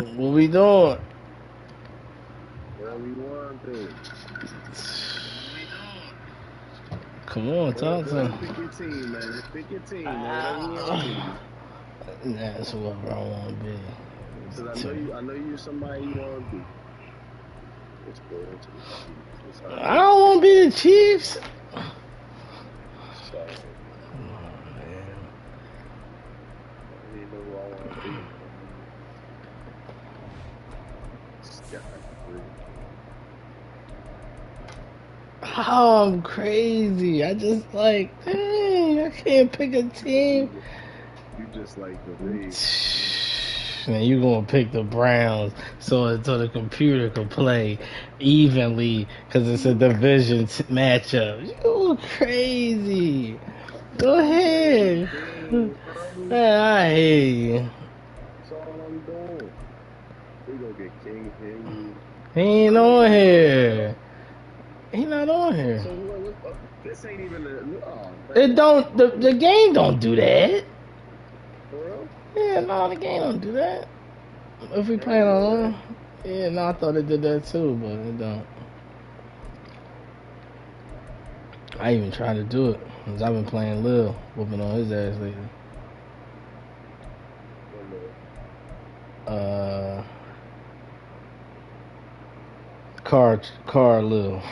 What we doing? Where we want to. Come on, talk to him. Pick your team, man. Pick your team, man. Whatever you want to be. That's whoever I want to be. Because I know you're somebody you want to be. Let's go into the Chiefs. I don't want to be the Chiefs. Sorry. Come on, man. I don't even know who I want to be. Oh, I'm crazy. I just like, dang, I can't pick a team. You just like the league. Man, you gonna pick the Browns so the computer can play evenly because it's a division matchup. You crazy. Go ahead. Man, I hear you. That's all I'm doing. We gonna get King Henry. He ain't on here. He not on here. So this ain't even It don't. The game don't do that. For real? Yeah, no, the game don't do that. If we playing online, yeah, no, I thought it did that too, but it don't. I even tried to do it because I've been playing Lil, whooping on his ass lately. Car Lil.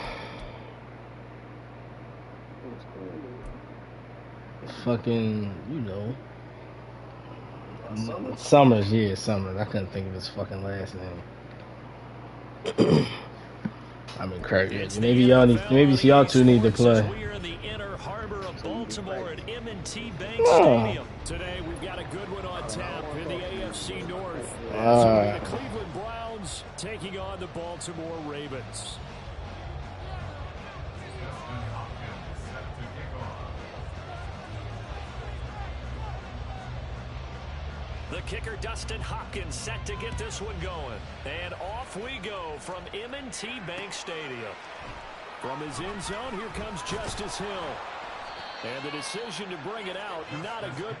Fucking, you know. Summers, yeah, Summers. I couldn't think of his fucking last name. I mean, crazy. Maybe y'all two need to play. We're in the inner harbor of Baltimore at M&T Bank Stadium. Today we've got a good one on tap in the AFC North. The Cleveland Browns taking on the Baltimore Ravens. The kicker, Dustin Hopkins, set to get this one going. And off we go from M&T Bank Stadium. From his end zone, here comes Justice Hill. And the decision to bring it out, not a good...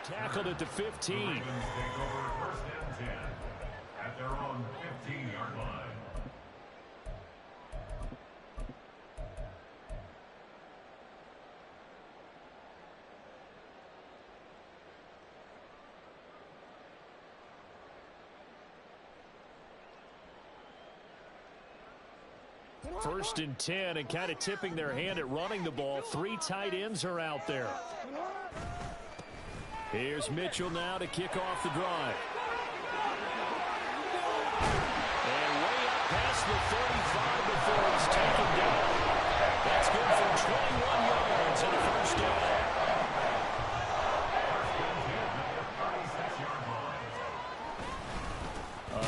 Tackled at the 15. Ravens take over first and 10 at their own 15-yard line. First and 10, and kind of tipping their hand at running the ball. 3 tight ends are out there. Here's Mitchell now to kick off the drive. And way up past the 35 before it's taken down. That's good for 21 yards and a first down.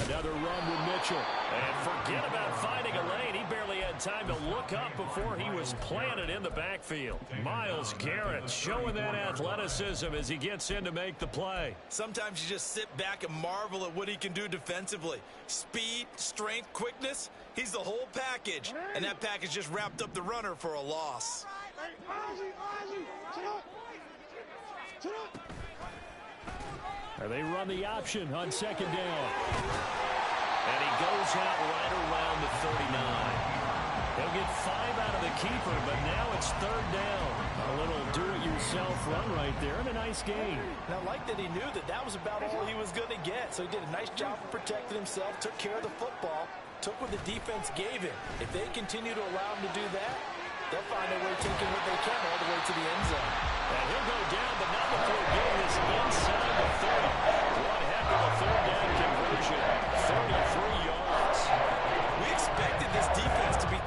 Another run with Mitchell. And forget about finding a lane. He barely had time to look up before he was planted in the backfield. Myles Garrett showing that athleticism as he gets in to make the play. Sometimes you just sit back and marvel at what he can do defensively. Speed, strength, quickness. He's the whole package. And that package just wrapped up the runner for a loss. And they run the option on second down. And he goes out right around the 39. He'll get 5 out of the keeper, but now it's third down. A little do-it-yourself run right there and a nice gain. And I like that he knew that that was about all he was going to get. So he did a nice job of protecting himself, took care of the football, took what the defense gave him. If they continue to allow him to do that, they'll find a way taking what they can all the way to the end zone. And he'll go down, but not before getting this inside the 30. One heck of a third down conversion, 33 yards. We expected this defense to be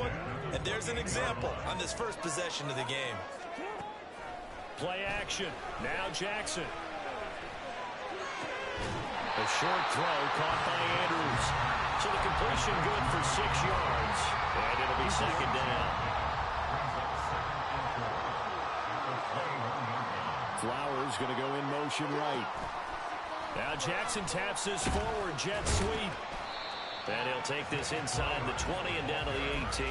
one, and there's an example on this first possession of the game. Play action. Now Jackson. A short throw caught by Andrews. So the completion good for 6 yards. And it'll be second down. Flowers going to go in motion right. Now Jackson taps this forward jet sweep. And he'll take this inside the 20 and down to the 18.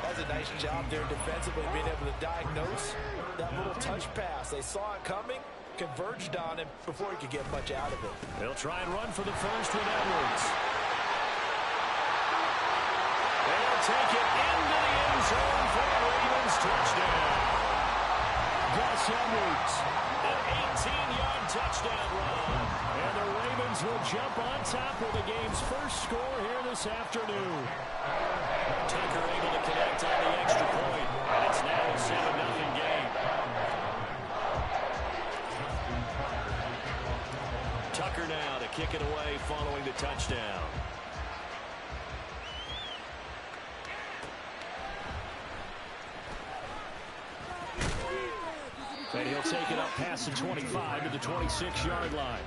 That's a nice job there defensively, being able to diagnose that little touch pass. They saw it coming, converged on him before he could get much out of it. They'll try and run for the first with Edwards. They'll take it into the end zone for a Ravens touchdown. Gus Edwards, an 18-yard touchdown run. And the Ravens will jump on top with the game's first score here this afternoon. Tucker able to connect on the extra point. And it's now a 7-0 game. Tucker now to kick it away following the touchdown. And he'll take it up past the 25 to the 26-yard line.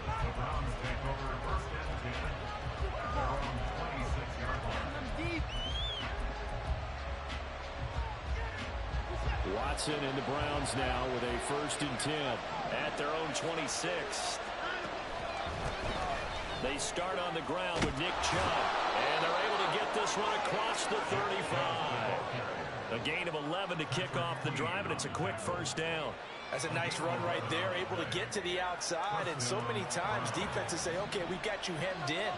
Watson and the Browns now with a 1st and 10 at their own 26. They start on the ground with Nick Chubb, and they're able to get this one across the 35. A gain of 11 to kick off the drive, and it's a quick 1st down. That's a nice run right there, able to get to the outside, and so many times defenses say, okay, we've got you hemmed in.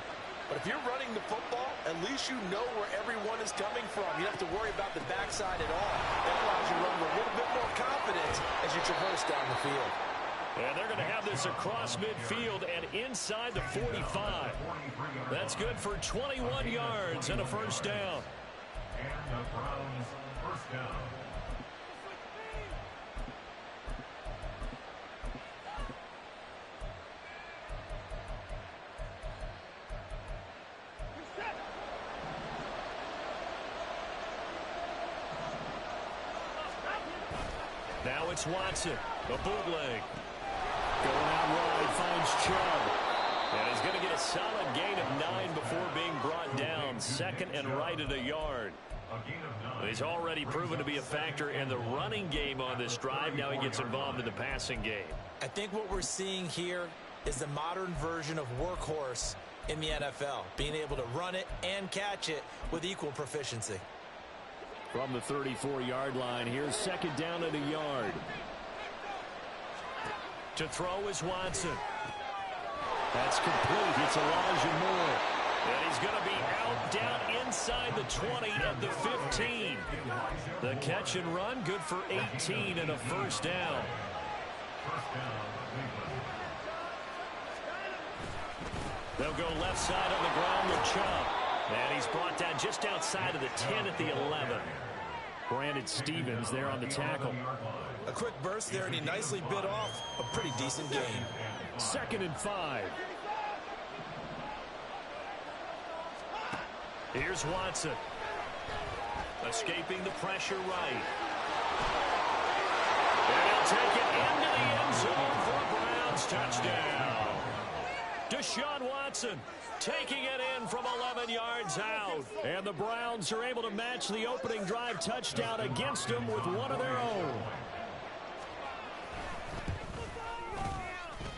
But if you're running the football, at least you know where everyone is coming from. You don't have to worry about the backside at all. That allows you to run with a little bit more confidence as you traverse down the field. And they're going to have this across midfield and inside the 45. That's good for 21 yards and a 1st down. And the Browns' 1st down. Now it's Watson, a bootleg. Going out wide, finds Chubb. And he's going to get a solid gain of 9 before being brought down. 2nd and right at a yard. He's already proven to be a factor in the running game on this drive. Now he gets involved in the passing game. I think what we're seeing here is the modern version of workhorse in the NFL, being able to run it and catch it with equal proficiency. From the 34-yard line, here's 2nd down and a yard. To throw is Watson. That's complete. It's Elijah Moore. And he's going to be out down inside the 20 at the 15. The catch and run, good for 18 and a 1st down. They'll go left side on the ground with Chubb. And he's brought down just outside of the 10 at the 11. Brandon Stevens there on the tackle. A quick burst there, and he nicely bit off a pretty decent gain. 2nd and 5. Here's Watson. Escaping the pressure right. And he'll take it into the end zone for a Browns touchdown. Deshaun Watson taking it in from 11 yards out. And the Browns are able to match the opening drive touchdown against them with one of their own.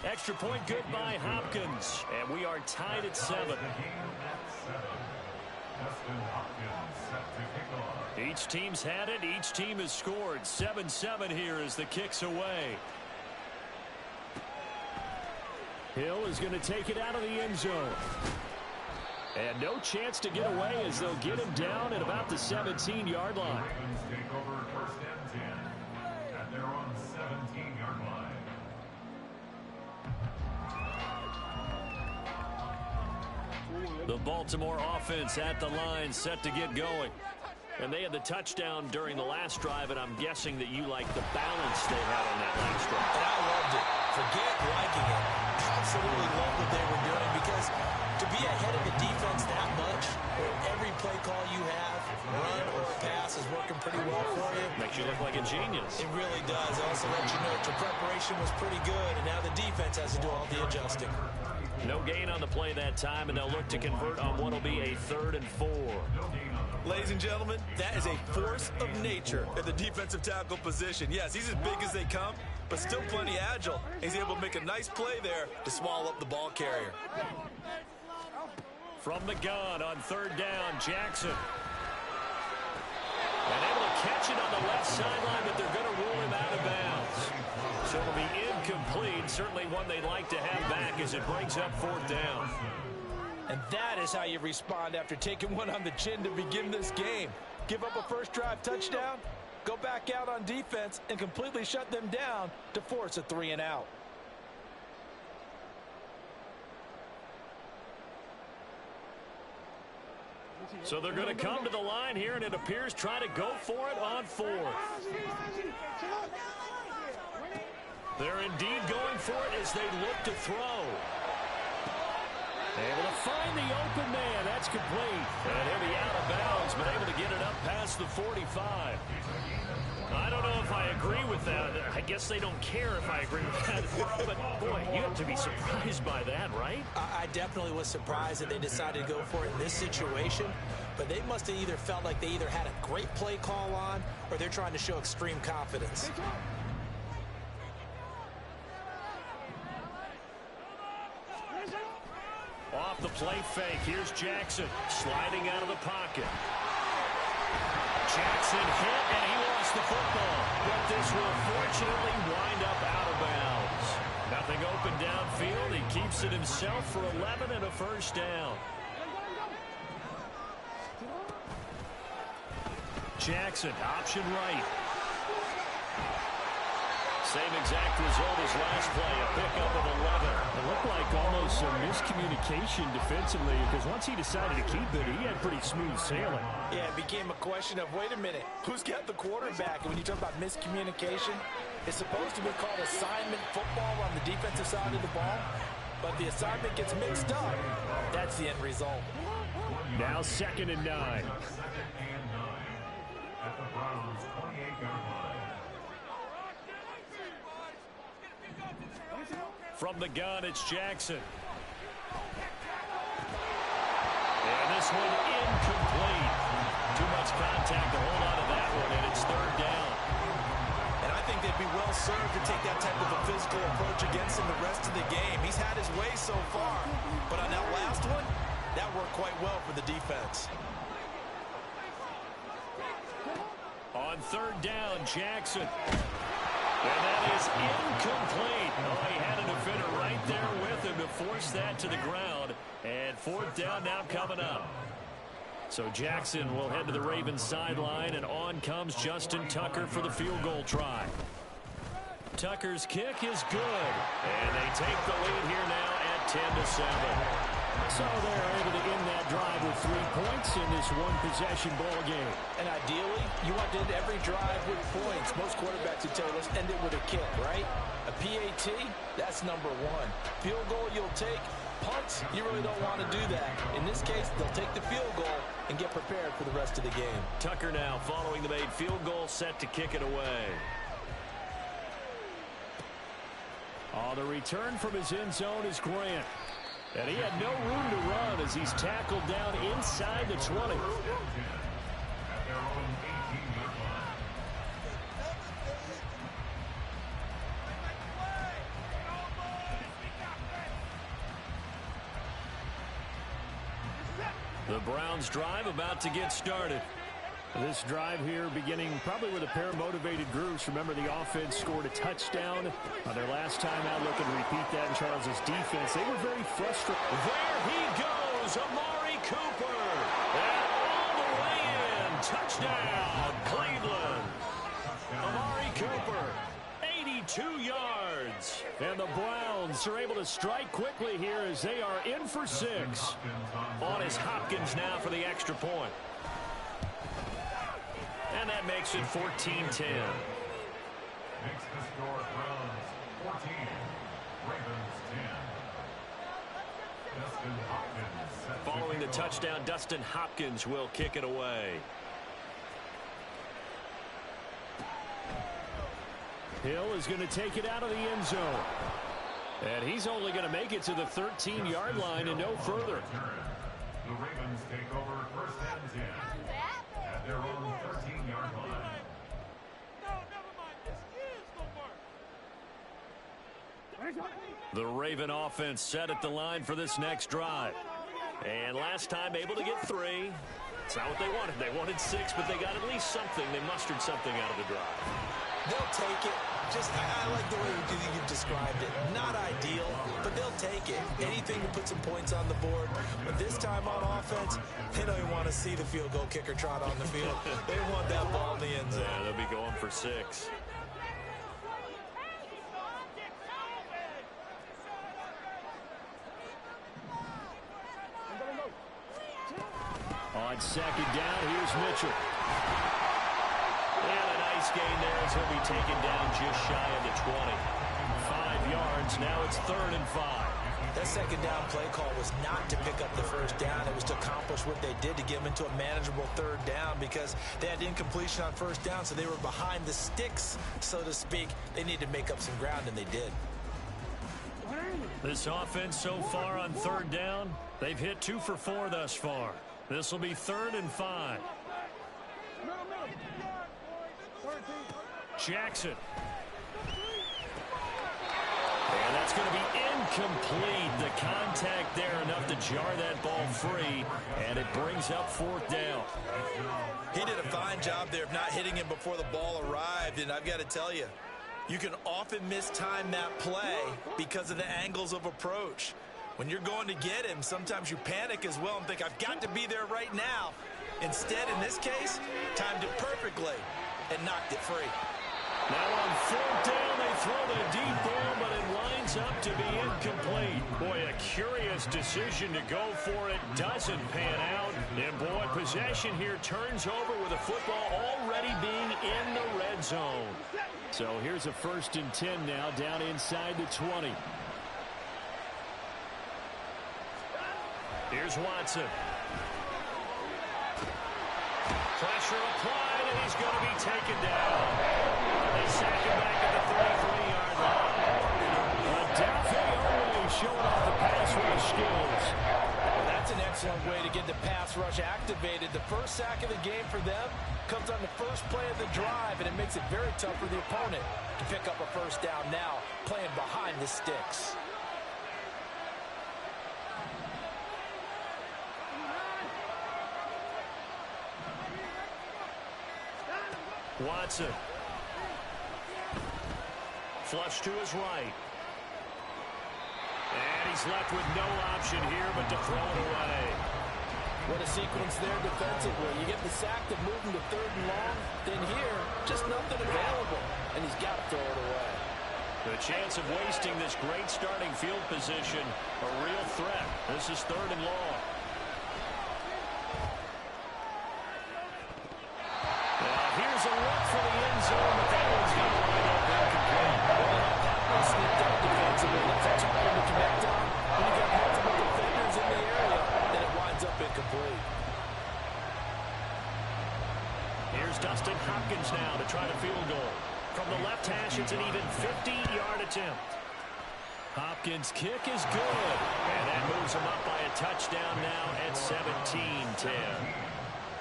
Extra point good by Hopkins. And we are tied at 7. Each team's had it. Each team has scored. 7-7 here as the kick's away. Hill is going to take it out of the end zone. And no chance to get away as they'll get him down at about the 17-yard line. Ravens take over 1st and 10 at their own 17-yard line. The Baltimore offense at the line, set to get going. And they had the touchdown during the last drive, and I'm guessing that you like the balance they had on that last drive. And I loved it. Forget liking it. absolutely love what they were doing, because to be ahead of the defense that much, where every play call you have, run or pass, is working pretty well for you. Makes you look like a genius. It really does. It also lets you know that your preparation was pretty good, and now the defense has to do all the adjusting. No gain on the play that time, and they'll look to convert on what will be a 3rd and 4. Ladies and gentlemen, that is a force of nature at the defensive tackle position. Yes, he's as big as they come, but still plenty agile. He's able to make a nice play there to swallow up the ball carrier. From the gun on 3rd down, Jackson. And able to catch it on the left sideline, but they're going to rule him out of bounds. So it'll be incomplete. Certainly one they'd like to have back as it brings up 4th down. And that is how you respond after taking one on the chin to begin this game. Give up a first drive touchdown, go back out on defense, and completely shut them down to force a 3-and-out. So they're going to come to the line here, and it appears try to go for it on 4th. They're indeed going for it as they look to throw. Able to find the open man. That's complete. And he'll be out of bounds, but able to get it up past the 45. I don't know if I agree with that. I guess they don't care if I agree with that. But, boy, you have to be surprised by that, right? I definitely was surprised that they decided to go for it in this situation. But they must have either felt like they either had a great play call on, or they're trying to show extreme confidence. Off the play fake, here's Jackson sliding out of the pocket. Jackson hit, and he lost the football. But this will fortunately wind up out of bounds. Nothing open downfield. He keeps it himself for 11 and a first down. Jackson, option right. Same exact result as last play, a pickup of 11. It looked like almost some miscommunication defensively, because once he decided to keep it, he had pretty smooth sailing. Yeah, it became a question of, wait a minute, who's got the quarterback? And when you talk about miscommunication, it's supposed to be called assignment football on the defensive side of the ball, but the assignment gets mixed up. That's the end result. Now 2nd and 9. At the Browns' 28-yard line. From the gun, it's Jackson. And this one incomplete. Too much contact to hold on to that one, and it's 3rd down. And I think they'd be well served to take that type of a physical approach against him the rest of the game. He's had his way so far, but on that last one, that worked quite well for the defense. On 3rd down, Jackson. And that is incomplete. Oh, he had a defender right there with him to force that to the ground. And 4th down now coming up. So Jackson will head to the Ravens sideline, and on comes Justin Tucker for the field goal try. Tucker's kick is good. And they take the lead here now at 10-7. So they're able to end that drive with 3 points in this one-possession ball game. And ideally, you want to end every drive with points. Most quarterbacks would tell us end it with a kick, right? A PAT, that's number 1. Field goal you'll take. Punts, you really don't want to do that. In this case, they'll take the field goal and get prepared for the rest of the game. Tucker now following the made field goal, set to kick it away. On the return from his end zone is Grant. And he had no room to run as he's tackled down inside the 20. At their own 18-yard line. The Browns drive about to get started. This drive here beginning probably with a pair of motivated groups. Remember, the offense scored a touchdown on their last time out. Looking to repeat that in Charles's defense. They were very frustrated. There he goes, Amari Cooper. And all the way in. Touchdown, Cleveland. Amari Cooper, 82 yards. And the Browns are able to strike quickly here as they are in for 6. On is Hopkins now for the extra point. And that makes it 14-10. Makes the score Browns 14, Ravens 10. Dustin Hopkins. Following the touchdown, Dustin Hopkins will kick it away. Hill is going to take it out of the end zone. And he's only going to make it to the 13-yard line and no further. The Ravens take over first and 10 at their own 13-yard line. The Raven offense set at the line for this next drive. And last time able to get 3. It's not what they wanted. They wanted 6, but they got at least something. They mustered something out of the drive. They'll take it. I like the way you've described it. Not ideal, but they'll take it. Anything to put some points on the board. But this time on offense, they don't even want to see the field goal kicker trot on the field. They want that ball in the end zone. Yeah, they'll be going for 6. On second down, here's Mitchell. And a nice gain there as he'll be taken down just shy of the 20. 5 yards. Now it's 3rd and 5. That second down play call was not to pick up the first down. It was to accomplish what they did to get them into a manageable 3rd down because they had incompletion on first down, so they were behind the sticks, so to speak. They needed to make up some ground, and they did. This offense so far on 3rd down, they've hit 2 for 4 thus far. This will be 3rd and 5. Jackson. And that's going to be incomplete. The contact there enough to jar that ball free, and it brings up 4th down. He did a fine job there of not hitting him before the ball arrived, and I've got to tell you, you can often mistime that play because of the angles of approach. When you're going to get him, sometimes you panic as well and think, I've got to be there right now. Instead, in this case, timed it perfectly and knocked it free. Now on 4th down, they throw the deep ball, but it winds up to be incomplete. Boy, a curious decision to go for it. Doesn't pan out. And boy, possession here turns over with the football already being in the red zone. So here's a 1st and 10 now down inside the 20. Here's Watson. Pressure applied, and he's going to be taken down. They sack him back at the 33-yard line. Definitely showing off the pass rush skills. Well, that's an excellent way to get the pass rush activated. The first sack of the game for them comes on the first play of the drive, and it makes it very tough for the opponent to pick up a first down now, playing behind the sticks. Watson. Flush to his right. And he's left with no option here but to throw it away. What a sequence there defensively. You get the sack to move him to 3rd and long. Then here, just nothing available. And he's got to throw it away. The chance of wasting this great starting field position, a real threat. This is 3rd and long. Here's a look for the end zone, but that one's going to wind up incomplete. That one slipped out defensively. That's a tough one to connect on. When you got multiple defenders in the area, then it winds up incomplete. Here's Dustin Hopkins now to try the field goal. From the left hash, it's an even 50-yard attempt. Hopkins' kick is good, and that moves him up by a touchdown now at 17-10.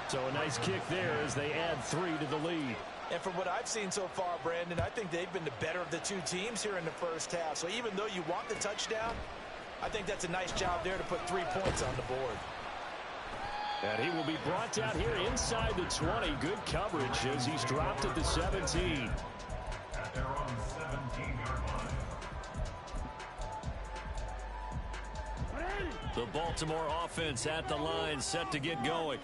So a nice kick there as they add 3 to the lead. And from what I've seen so far, Brandon, I think they've been the better of the 2 teams here in the first half. So even though you want the touchdown, I think that's a nice job there to put 3 points on the board. And he will be brought down here inside the 20. Good coverage as he's dropped at the 17. At their own 17-yard line. The Baltimore offense at the line, set to get going.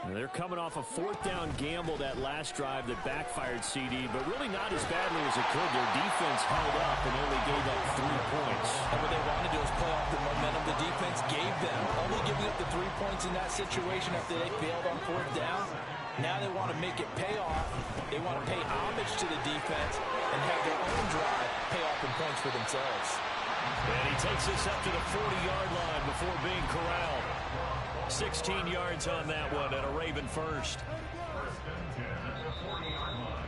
And they're coming off a 4th down gamble that last drive that backfired CD, but really not as badly as it could. Their defense held up and only gave up 3 points. And what they wanted to do is play off the momentum the defense gave them. Only giving up the 3 points in that situation after they failed on 4th down. Now they want to make it pay off. They want to pay homage to the defense and have their own drive pay off in points for themselves. And he takes this up to the 40-yard line before being corralled. 16 yards on that one and a Raven first. First and 10 at the 40-yard line.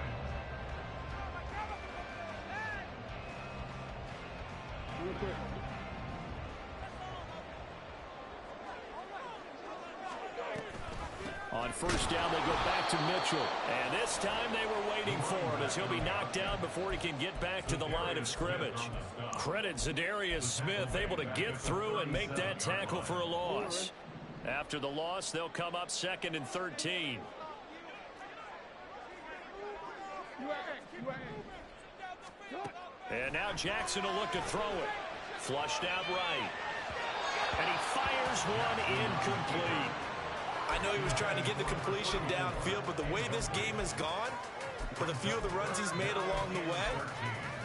On first down, they go back to Mitchell. And this time they were waiting for him as he'll be knocked down before he can get back to the line of scrimmage. Credit Zadarius Smith, able to get through and make that tackle for a loss. After the loss, they'll come up 2nd and 13. And now Jackson will look to throw it. Flushed out right. And he fires one incomplete. I know he was trying to get the completion downfield, but the way this game has gone, with a few of the runs he's made along the way,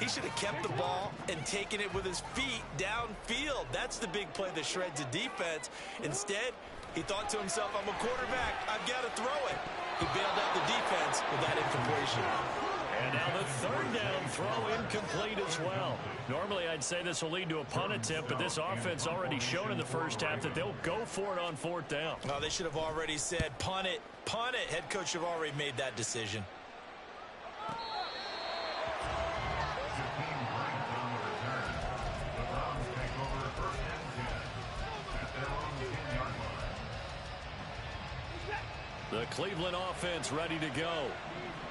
he should have kept the ball and taken it with his feet downfield. That's the big play that shreds the defense. Instead, he thought to himself, I'm a quarterback, I've got to throw it. He bailed out the defense with that incompletion. And now the 3rd down throw incomplete as well. Normally I'd say this will lead to a punt attempt, but this offense already shown in the first half that they'll go for it on 4th down. Well, they should have already said, punt it, punt it. Head coach should have already made that decision. The Cleveland offense ready to go.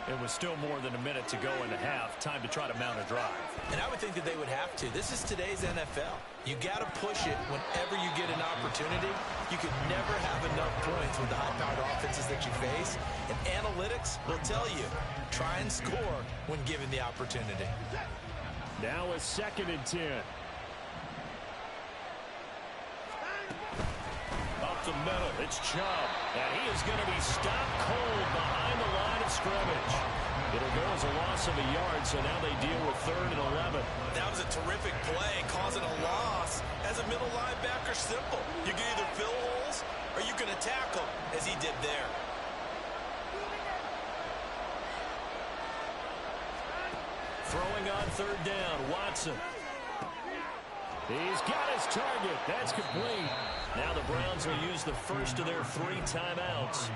It was still more than a minute to go in the half. Time to try to mount a drive. And I would think that they would have to. This is today's NFL. You got to push it whenever you get an opportunity. You can never have enough points with the high-powered offenses that you face. And analytics will tell you, try and score when given the opportunity. Now a 2nd and 10. Up the middle, it's Chubb. And he is going to be stopped cold behind the line of scrimmage. It'll go as a loss of a yard, so now they deal with 3rd and 11. That was a terrific play, causing a loss. As a middle linebacker, simple. You can either fill holes or you can attack them, as he did there. Throwing on 3rd down, Watson. He's got his target. That's complete. Now the Browns will use the first of their 3 timeouts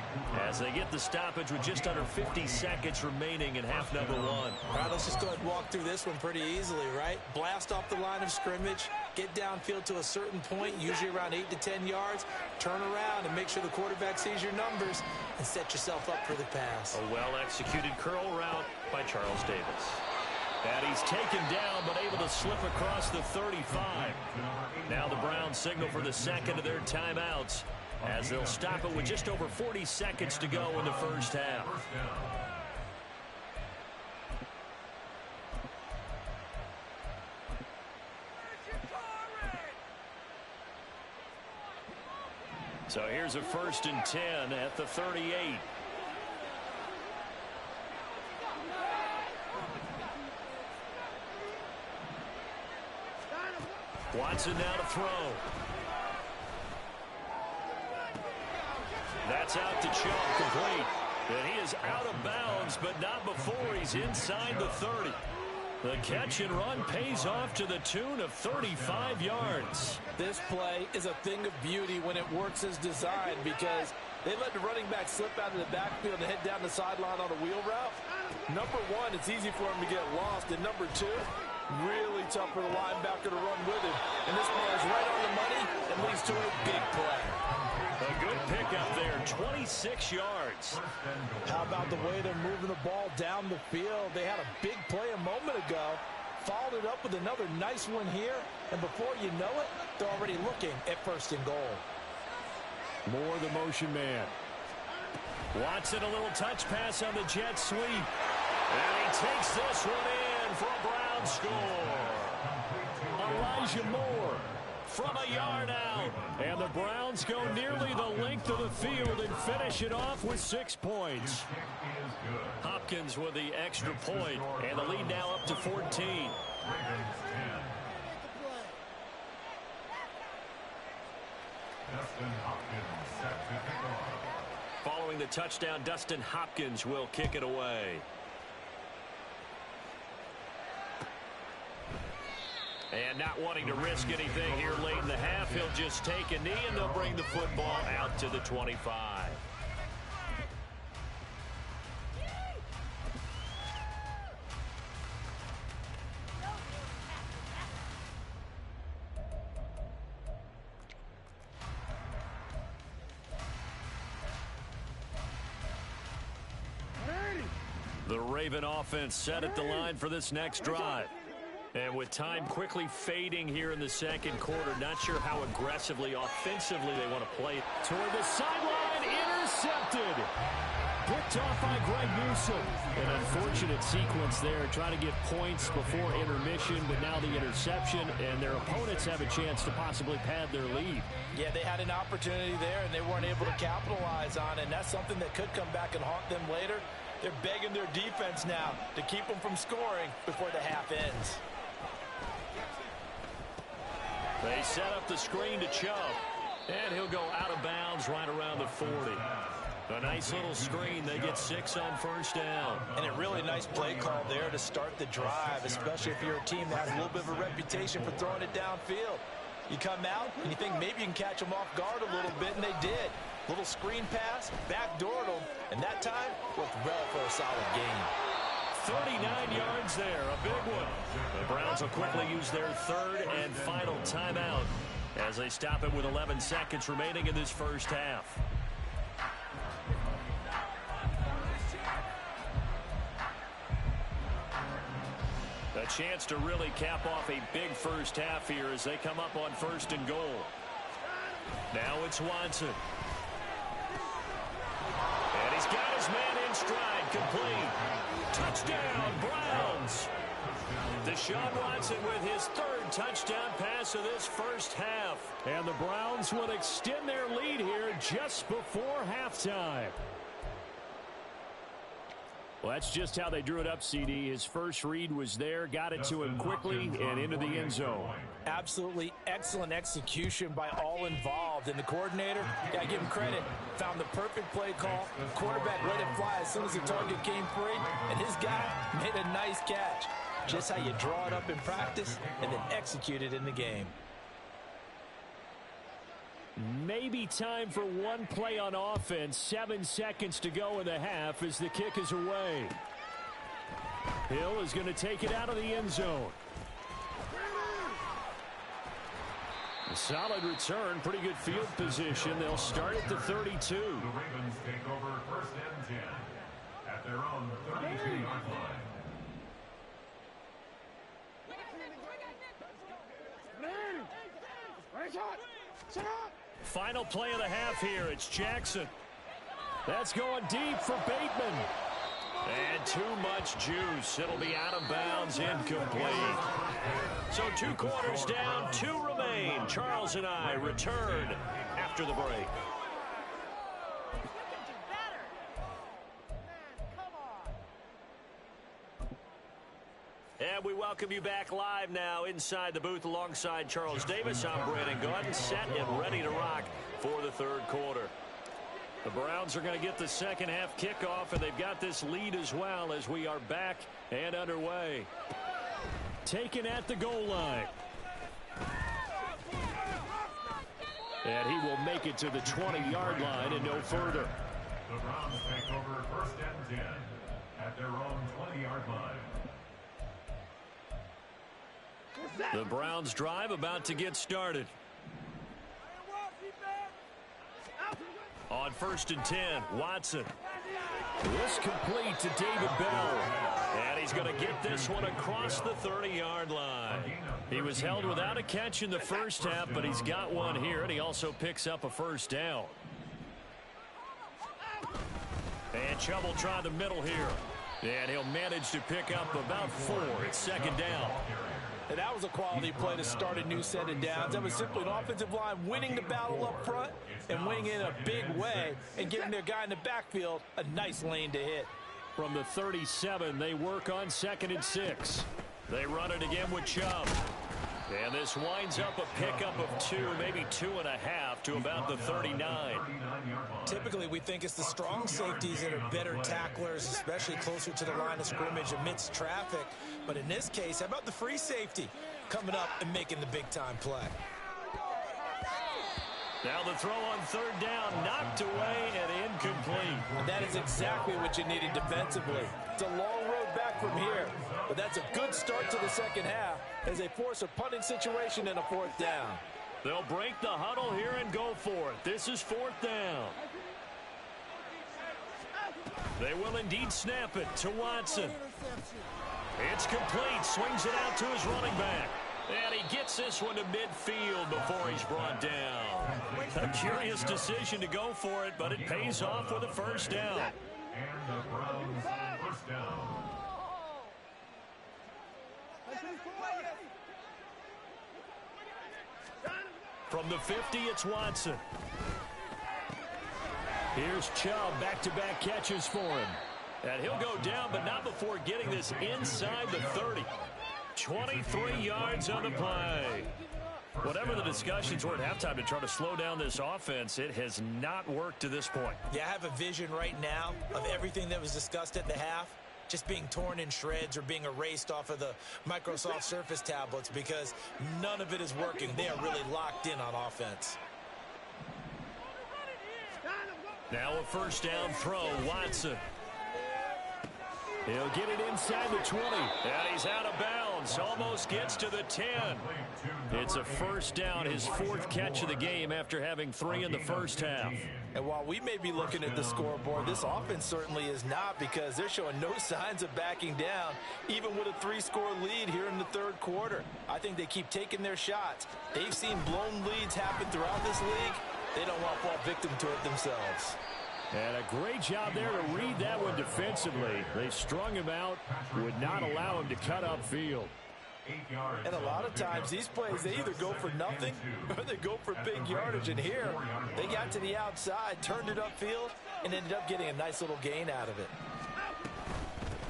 as they get the stoppage with just under 50 seconds remaining in half number 1. All right, let's just go ahead and walk through this one pretty easily, right? Blast off the line of scrimmage, get downfield to a certain point, usually around 8 to 10 yards, turn around and make sure the quarterback sees your numbers and set yourself up for the pass. A well-executed curl route by Charles Davis. And he's taken down, but able to slip across the 35. Now the Browns signal for the 2nd of their timeouts as they'll stop it with just over 40 seconds to go in the first half. So here's a 1st and 10 at the 38. Watson now to throw. That's out to Chubb, complete. And he is out of bounds, but not before he's inside the 30. The catch and run pays off to the tune of 35 yards. This play is a thing of beauty when it works as designed because they let the running back slip out of the backfield and head down the sideline on a wheel route. Number 1, it's easy for him to get lost. And number 2, really tough for the linebacker to run with him. And this play is right on the money and leads to a big play. A good pickup there, 26 yards. How about the way they're moving the ball down the field? They had a big play a moment ago, followed it up with another nice one here, and before you know it, they're already looking at 1st and goal. More the motion man. Watson, a little touch pass on the jet sweep. And he takes this one in for a Brown score. Elijah Moore from a yard out. And the Browns go nearly the length of the field and finish it off with 6 points. Hopkins with the extra point, and the lead now up to 14. Following the touchdown, Dustin Hopkins will kick it away. And not wanting to risk anything here late in the half, he'll just take a knee, and they'll bring the football out to the 25. The Raven offense set at the line for this next drive. And with time quickly fading here in the second quarter, not sure how aggressively, offensively they want to play it. Toward the sideline, intercepted. Picked off by Greg Newsome. An unfortunate sequence there, trying to get points before intermission, but now the interception, and their opponents have a chance to possibly pad their lead. Yeah, they had an opportunity there, and they weren't able to capitalize on it, and that's something that could come back and haunt them later. They're begging their defense now to keep them from scoring before the half ends. They set up the screen to Chubb, and he'll go out of bounds right around the 40. A nice little screen. They get 6 on first down. And a really nice play call there to start the drive, especially if you're a team that has a little bit of a reputation for throwing it downfield. You come out and you think maybe you can catch them off guard a little bit, and they did. Little screen pass, backdoored them, and that time worked well for a solid gain. 39 yards there, a big one. The Browns will quickly use their third and final timeout as they stop it with 11 seconds remaining in this first half. A chance to really cap off a big first half here as they come up on first and goal. Now it's Watson. And he's got his man in stride, complete. Touchdown, Browns. Deshaun Watson with his third touchdown pass of this first half. And the Browns will extend their lead here just before halftime. Well, that's just how they drew it up, CD. His first read was there, got it to him quickly, and into the end zone. Absolutely excellent execution by all involved. And the coordinator, got to give him credit, found the perfect play call. Quarterback let it fly as soon as the target came free, and his guy made a nice catch. Just how you draw it up in practice and then execute it in the game. Maybe time for one play on offense. 7 seconds to go in the half as the kick is away. Hill is going to take it out of the end zone. A solid return, pretty good field position. They'll start at the 32. The Ravens take over first and 10 at their own 32-yard line. Final play of the half here. It's Jackson. That's going deep for Bateman. And too much juice. It'll be out of bounds, incomplete. So 2 quarters down, 2 remain. Charles and I return after the break. And we welcome you back live now inside the booth alongside Charles Davis. I'm Brandon Gordon, set and ready to rock for the third quarter. The Browns are going to get the second half kickoff, and they've got this lead as well as we are back and underway. Taken at the goal line. And he will make it to the 20-yard line and no further. The Browns take over first and 10 at their own 20-yard line. The Browns drive about to get started. On first and 10, Watson. This complete to David Bell. And he's going to get this one across the 30-yard line. He was held without a catch in the first half, but he's got one here, and he also picks up a first down. And Chubb will try the middle here. And he'll manage to pick up about 4. It's second down. And that was a quality play to start a new set of downs. That was simply an offensive line winning the battle up front and winning it in a big way and giving their guy in the backfield a nice lane to hit. From the 37, they work on 2nd and 6. They run it again with Chubb. And this winds up a pickup of 2, maybe 2.5 to about the 39. Typically, we think it's the strong safeties that are better tacklers, especially closer to the line of scrimmage amidst traffic. But in this case, how about the free safety? coming up and making the big-time play. Now the throw on third down, knocked away and incomplete. And that is exactly what you needed defensively. It's a long road back from here, but that's a good start to the second half as they force a punting situation and a fourth down. They'll break the huddle here and go for it. This is fourth down. They will indeed snap it to Watson. It's complete. Swings it out to his running back. And he gets this one to midfield before he's brought down. A curious decision to go for it, but it pays off with a first down. And the Browns first down. From the 50, it's Watson. Here's Chubb, back-to-back catches for him. And he'll go down, but not before getting this inside the 30. 23 yards on the play. Whatever the discussions were at halftime to try to slow down this offense, it has not worked to this point. Yeah, I have a vision right now of everything that was discussed at the half just being torn in shreds or being erased off of the Microsoft Surface tablets because none of it is working. They are really locked in on offense. Now a first down throw, Watson. He'll get it inside the 20. And he's out of bounds. Almost gets to the 10. It's a first down, his fourth catch of the game after having 3 in the first half. And while we may be looking at the scoreboard, this offense certainly is not because they're showing no signs of backing down, even with a 3-score lead here in the third quarter. I think they keep taking their shots. They've seen blown leads happen throughout this league. They don't want to fall victim to it themselves. And a great job there to read that one defensively. They strung him out, would not allow him to cut upfield. And a lot of times these plays, they either go for nothing or they go for big yardage. And here, they got to the outside, turned it upfield, and ended up getting a nice little gain out of it.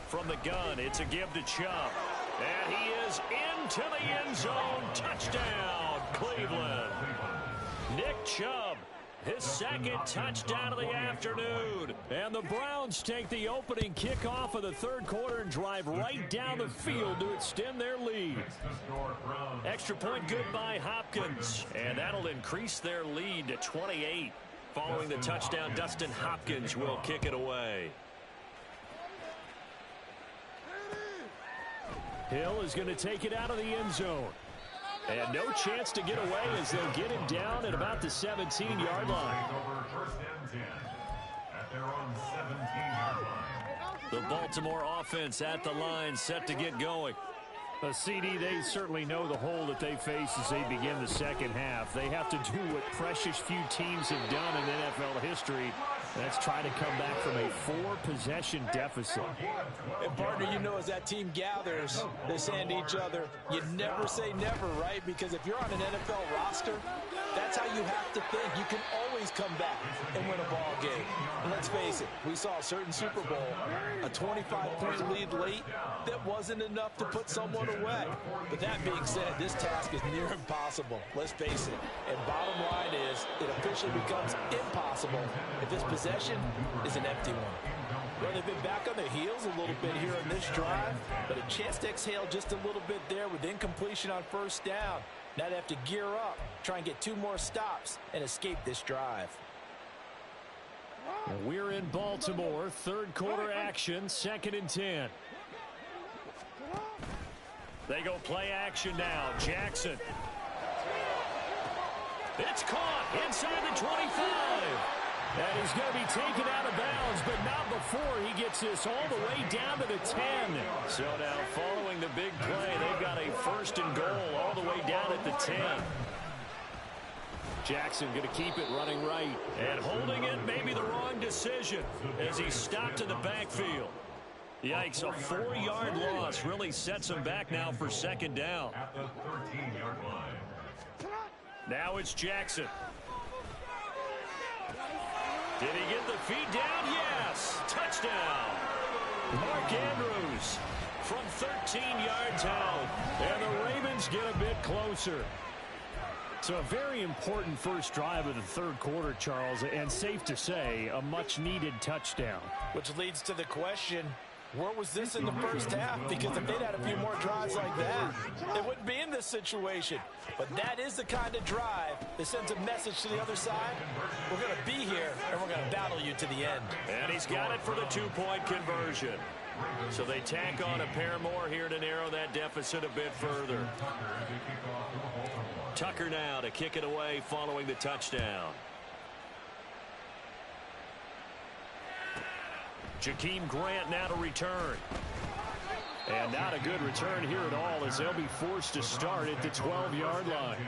From the gun, it's a give to Chubb. And he is into the end zone. Touchdown, Cleveland. Nick Chubb. His second touchdown of the afternoon. And the Browns take the opening kickoff of the third quarter and drive right down the field to extend their lead. Extra point good by Hopkins. And that'll increase their lead to 28. Following the touchdown, Dustin Hopkins will kick it away. Hill is going to take it out of the end zone. And no chance to get away as they'll get him down at about the 17-yard line. First and 10 at their own 17-yard line. The Baltimore offense at the line, set to get going. A CD, they certainly know the hole that they face as they begin the second half. They have to do what precious few teams have done in NFL history. That's try to come back from a 4-possession deficit. And partner, you know, as that team gathers, they're saying to each other, you never say never, right? Because if you're on an NFL roster, that's how you have to think. You can always come back and win a ball game. And let's face it, we saw a certain Super Bowl, a 25-point lead late, that wasn't enough to put someone away. But that being said, this task is near impossible. Let's face it. And bottom line is, it officially becomes impossible if this possession is an empty one. Well, they've been back on their heels a little bit here in this drive, but a chance to exhale just a little bit there with incompletion on first down. Now they have to gear up, try and get 2 more stops, and escape this drive. We're in Baltimore, third quarter action, 2nd and 10. They go play action now. Jackson. It's caught inside the 25. And he's going to be taken out of bounds, but not before he gets this all the way down to the 10. So now following the big play, they've got a first and goal all the way down at the 10. Jackson going to keep it running right. And holding it may be the wrong decision as he's stopped in the backfield. Yikes, a 4-yard loss really sets him back now for second down. At the 13-yard line. Now it's Jackson. Did he get the feet down? Yes. Touchdown. Mark Andrews from 13 yards out. And the Ravens get a bit closer. So a very important first drive of the third quarter, Charles, and safe to say, a much-needed touchdown. Which leads to the question, Where was this in the first half? Because if they'd had a few more drives like that, they wouldn't be in this situation. But that is the kind of drive that sends a message to the other side. We're going to be here, and we're going to battle you to the end. And he's got it for the two-point conversion. So they tack on a pair more here to narrow that deficit a bit further. Tucker now to kick it away following the touchdown. Jakeem Grant now to return. And not a good return here at all, as they'll be forced to start at the 12-yard line.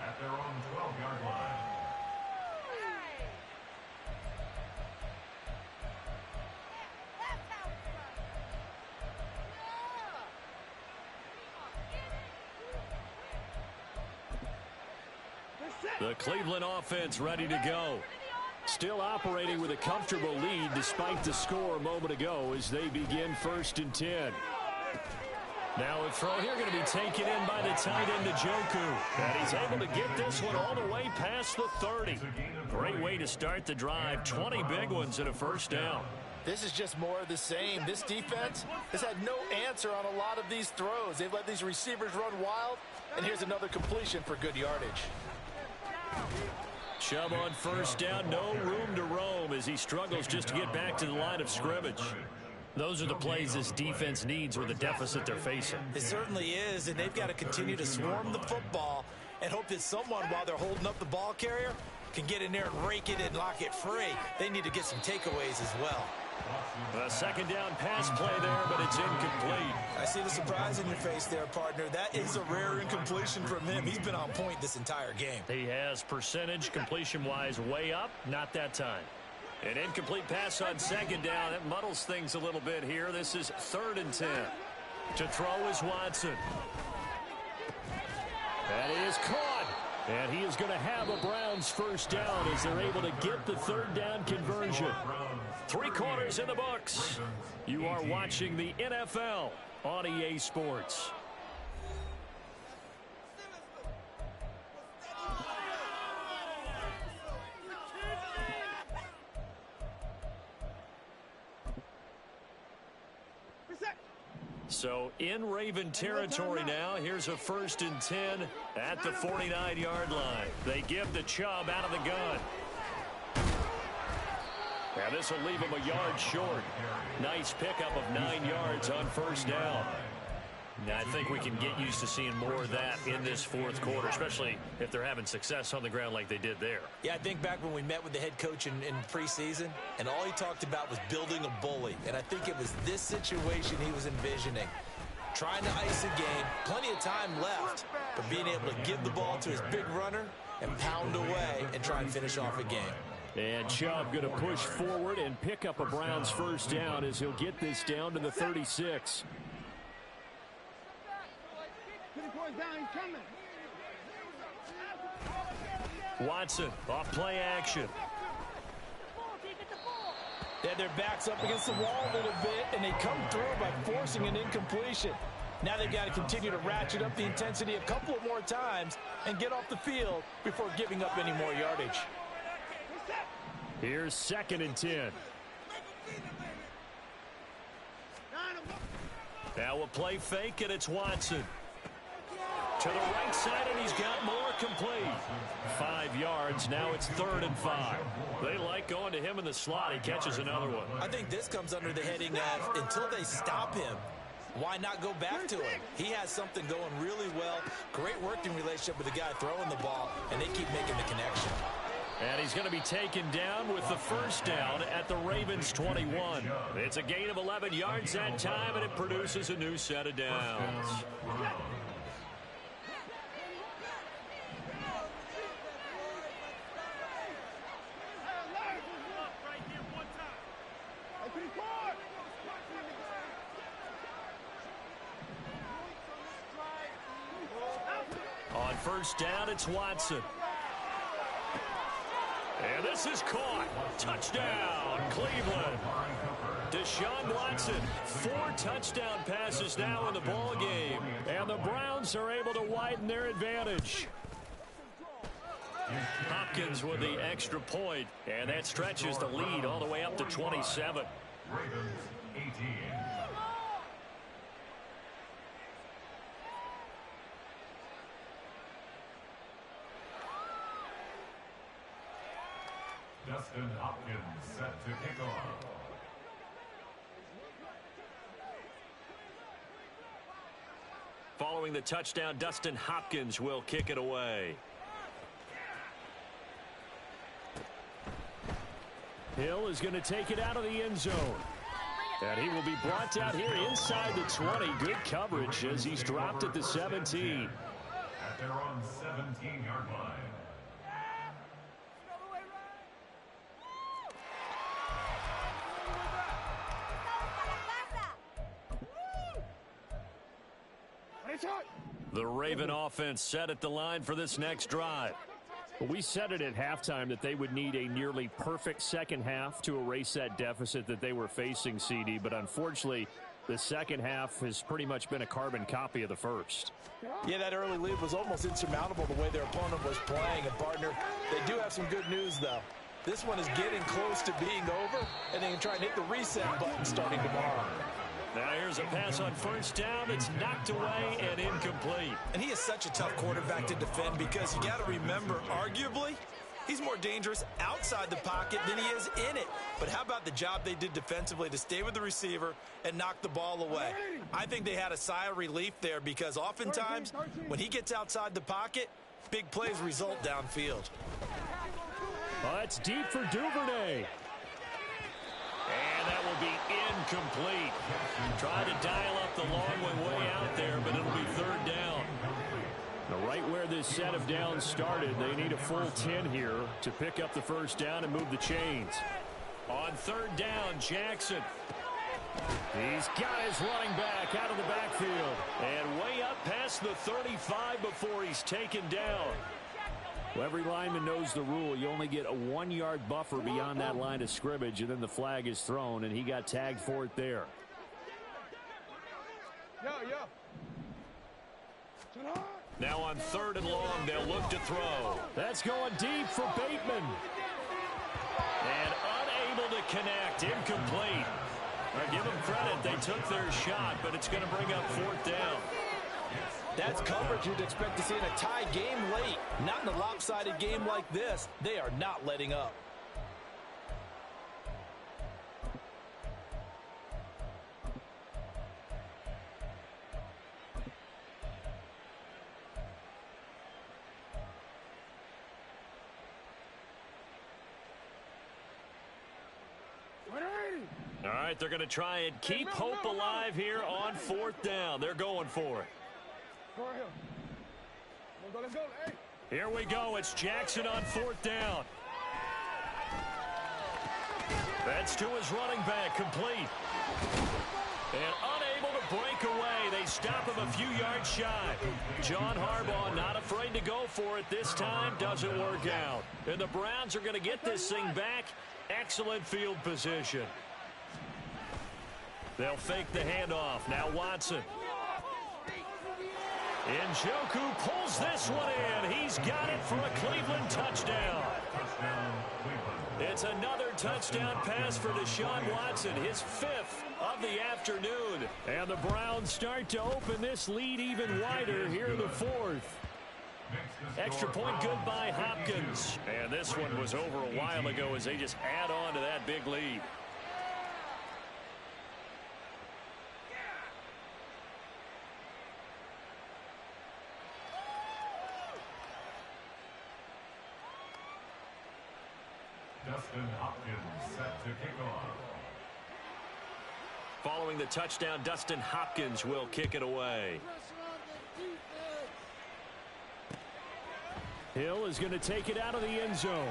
At their own 12-yard line. The Cleveland offense ready to go. Still operating with a comfortable lead despite the score a moment ago as they begin 1st and 10. Now a throw here going to be taken in by the tight end Njoku. And he's able to get this one all the way past the 30. Great way to start the drive. 20 big ones and a first down. This is just more of the same. This defense has had no answer on a lot of these throws. They've let these receivers run wild. And here's another completion for good yardage. Chubb on first down, no room to roam as he struggles just to get back to the line of scrimmage. Those are the plays this defense needs with the deficit they're facing. It certainly is, and they've got to continue to swarm the football and hope that someone, while they're holding up the ball carrier, can get in there and rake it and lock it free. They need to get some takeaways as well. A second down pass play there, but it's incomplete. I see the surprise in your face there, partner. That is a rare incompletion from him. He's been on point this entire game. He has percentage completion-wise way up, not that time. An incomplete pass on second down. That muddles things a little bit here. This is 3rd and 10. To throw is Watson. That is caught. And he is going to have a Browns first down as they're able to get the 3rd down conversion. 3 quarters in the books. You are watching the NFL on EA Sports. So in Raven territory now. Here's a 1st and 10 at the 49-yard line. They give the Chubb out of the gun. Now this will leave him a yard short. Nice pickup of 9 yards on first down. Now, I think we can get used to seeing more of that in this 4th quarter, especially if they're having success on the ground like they did there. Yeah, I think back when we met with the head coach in preseason, and all he talked about was building a bully. And I think it was this situation he was envisioning. Trying to ice a game, plenty of time left, but being able to give the ball to his big runner and pound away and try and finish off a game. And Chubb going to push forward and pick up a Browns first down as he'll get this down to the 36. Watson off play action. They had their backs up against the wall a little bit, and they come through by forcing an incompletion. Now they've got to continue to ratchet up the intensity a couple of more times and get off the field before giving up any more yardage. Here's 2nd and 10. Now a play fake, and it's Watson. To the right side, and he's got more complete. 5 yards. Now it's 3rd and 5. They like going to him in the slot. He catches another one. I think this comes under the heading of until they stop him, why not go back to him? He has something going really well. Great working relationship with the guy throwing the ball, and they keep making the connection. And he's going to be taken down with the first down at the Ravens 21. It's a gain of 11 yards that time, and it produces a new set of downs. On first down, it's Watson. And this is caught. Touchdown, Cleveland. Deshaun Watson, 4 touchdown passes now in the ball game. And the Browns are able to widen their advantage. Hopkins with the extra point, and that stretches the lead all the way up to 27. Ravens 18. Dustin Hopkins set to kick off. Following the touchdown, Dustin Hopkins will kick it away. Hill is going to take it out of the end zone. And he will be brought down here inside the 20. Good coverage as he's dropped at the 17. At their own 17-yard line. The Raven offense set at the line for this next drive. We said it at halftime that they would need a nearly perfect second half to erase that deficit that they were facing, CD. But unfortunately, the second half has pretty much been a carbon copy of the first. Yeah, that early lead was almost insurmountable the way their opponent was playing. And, partner, they do have some good news, though. This one is getting close to being over, and they can try and hit the reset button starting tomorrow. Now here's a pass on first down. It's knocked away and incomplete. And he is such a tough quarterback to defend because you got to remember, arguably, he's more dangerous outside the pocket than he is in it. But how about the job they did defensively to stay with the receiver and knock the ball away? I think they had a sigh of relief there because oftentimes when he gets outside the pocket, big plays result downfield. That's deep for Duvernay. And that will be incomplete. Try to dial up the long way out there, but it'll be third down. Now, right where this set of downs started, they need a full 10 here to pick up the first down and move the chains. On third down, Jackson. He's got his running back out of the backfield. And way up past the 35 before he's taken down. Well, every lineman knows the rule. You only get a 1-yard buffer beyond that line of scrimmage, and then the flag is thrown, and he got tagged for it there. Now on third and long, they'll look to throw. That's going deep for Bateman. And unable to connect, incomplete. Now give them credit, they took their shot, but it's going to bring up fourth down. That's coverage you'd expect to see in a tie game late. Not in a lopsided game like this. They are not letting up. All right, they're going to try and keep hope alive here on fourth down. They're going for it. Here we go. It's Jackson on fourth down. That's to his running back, complete. And unable to break away. They stop him a few yards shy. John Harbaugh not afraid to go for it this time. Doesn't work out. And the Browns are going to get this thing back. Excellent field position. They'll fake the handoff. Now Watson. Njoku pulls this one in. He's got it for a Cleveland touchdown. It's another touchdown pass for Deshaun Watson, his 5th of the afternoon. And the Browns start to open this lead even wider here in the 4th. Extra point good by Hopkins. And this one was over a while ago as they just add on to that big lead. Dustin Hopkins set to kick off. Following the touchdown, Dustin Hopkins will kick it away. Hill is going to take it out of the end zone.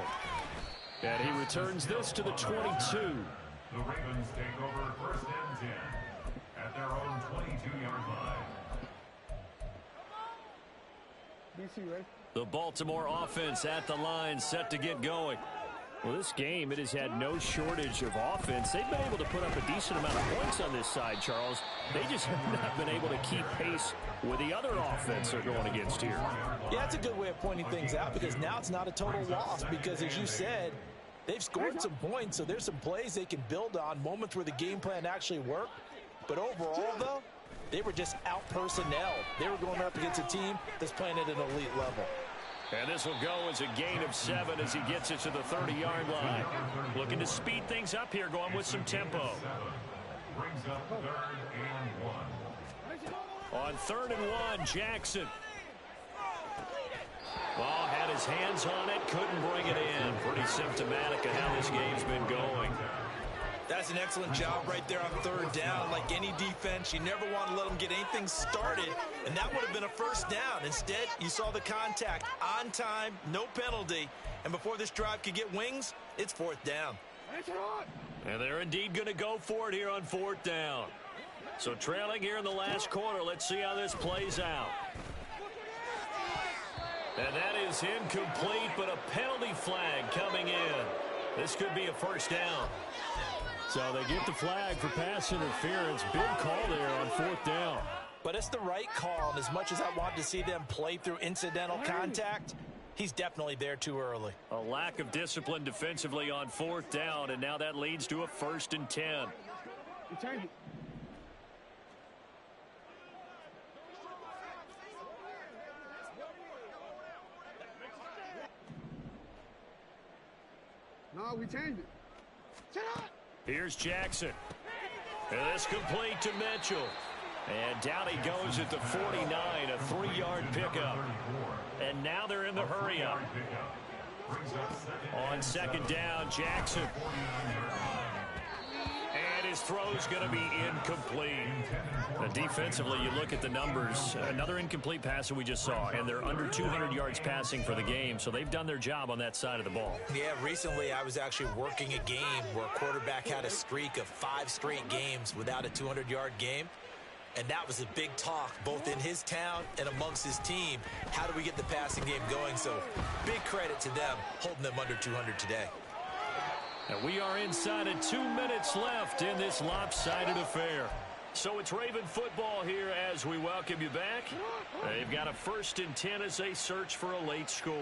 And he returns this to the 22. The Ravens take over first and 10 at their own 22-yard line. The Baltimore offense at the line, set to get going. Well, this game, it has had no shortage of offense. They've been able to put up a decent amount of points on this side, Charles. They just have not been able to keep pace with the other offense they're going against here. Yeah, that's a good way of pointing things out because now it's not a total loss because, as you said, They've scored some points, so there's some plays they can build on, moments where the game plan actually worked. But overall, though, they were just out-personnel. They were going up against a team that's playing at an elite level. And this will go as a gain of 7 as he gets it to the 30-yard line. Looking to speed things up here, going with some tempo. Brings up 3rd and 1. On 3rd and 1, Jackson. Ball had his hands on it, couldn't bring it in. Pretty symptomatic of how this game's been going. That's an excellent job right there on 3rd down. Like any defense, you never want to let them get anything started, and that would have been a 1st down. Instead, you saw the contact on time, no penalty, and before this drive could get wings, it's 4th down. And they're indeed going to go for it here on 4th down. So trailing here in the last quarter, let's see how this plays out. And that is incomplete, but a penalty flag coming in. This could be a 1st down. So they get the flag for pass interference. Big call there on 4th down. But it's the right call, and as much as I want to see them play through incidental contact, he's definitely there too early. A lack of discipline defensively on 4th down, and now that leads to a 1st and 10. No, we changed it. Here's Jackson. And this complete to Mitchell. And down he goes at the 49, a 3-yard pickup. And now they're in the hurry-up. On 2nd down, Jackson. And his throw's going to be incomplete. Defensively, you look at the numbers. Another incomplete pass that we just saw, and they're under 200 yards passing for the game, so they've done their job on that side of the ball. Yeah, recently I was actually working a game where a quarterback had a streak of 5 straight games without a 200-yard game. And that was a big talk, both in his town and amongst his team. How do we get the passing game going? So big credit to them holding them under 200 today. And we are inside of 2 minutes left in this lopsided affair. So it's Raven football here as we welcome you back. They've got a 1st and 10 as they search for a late score.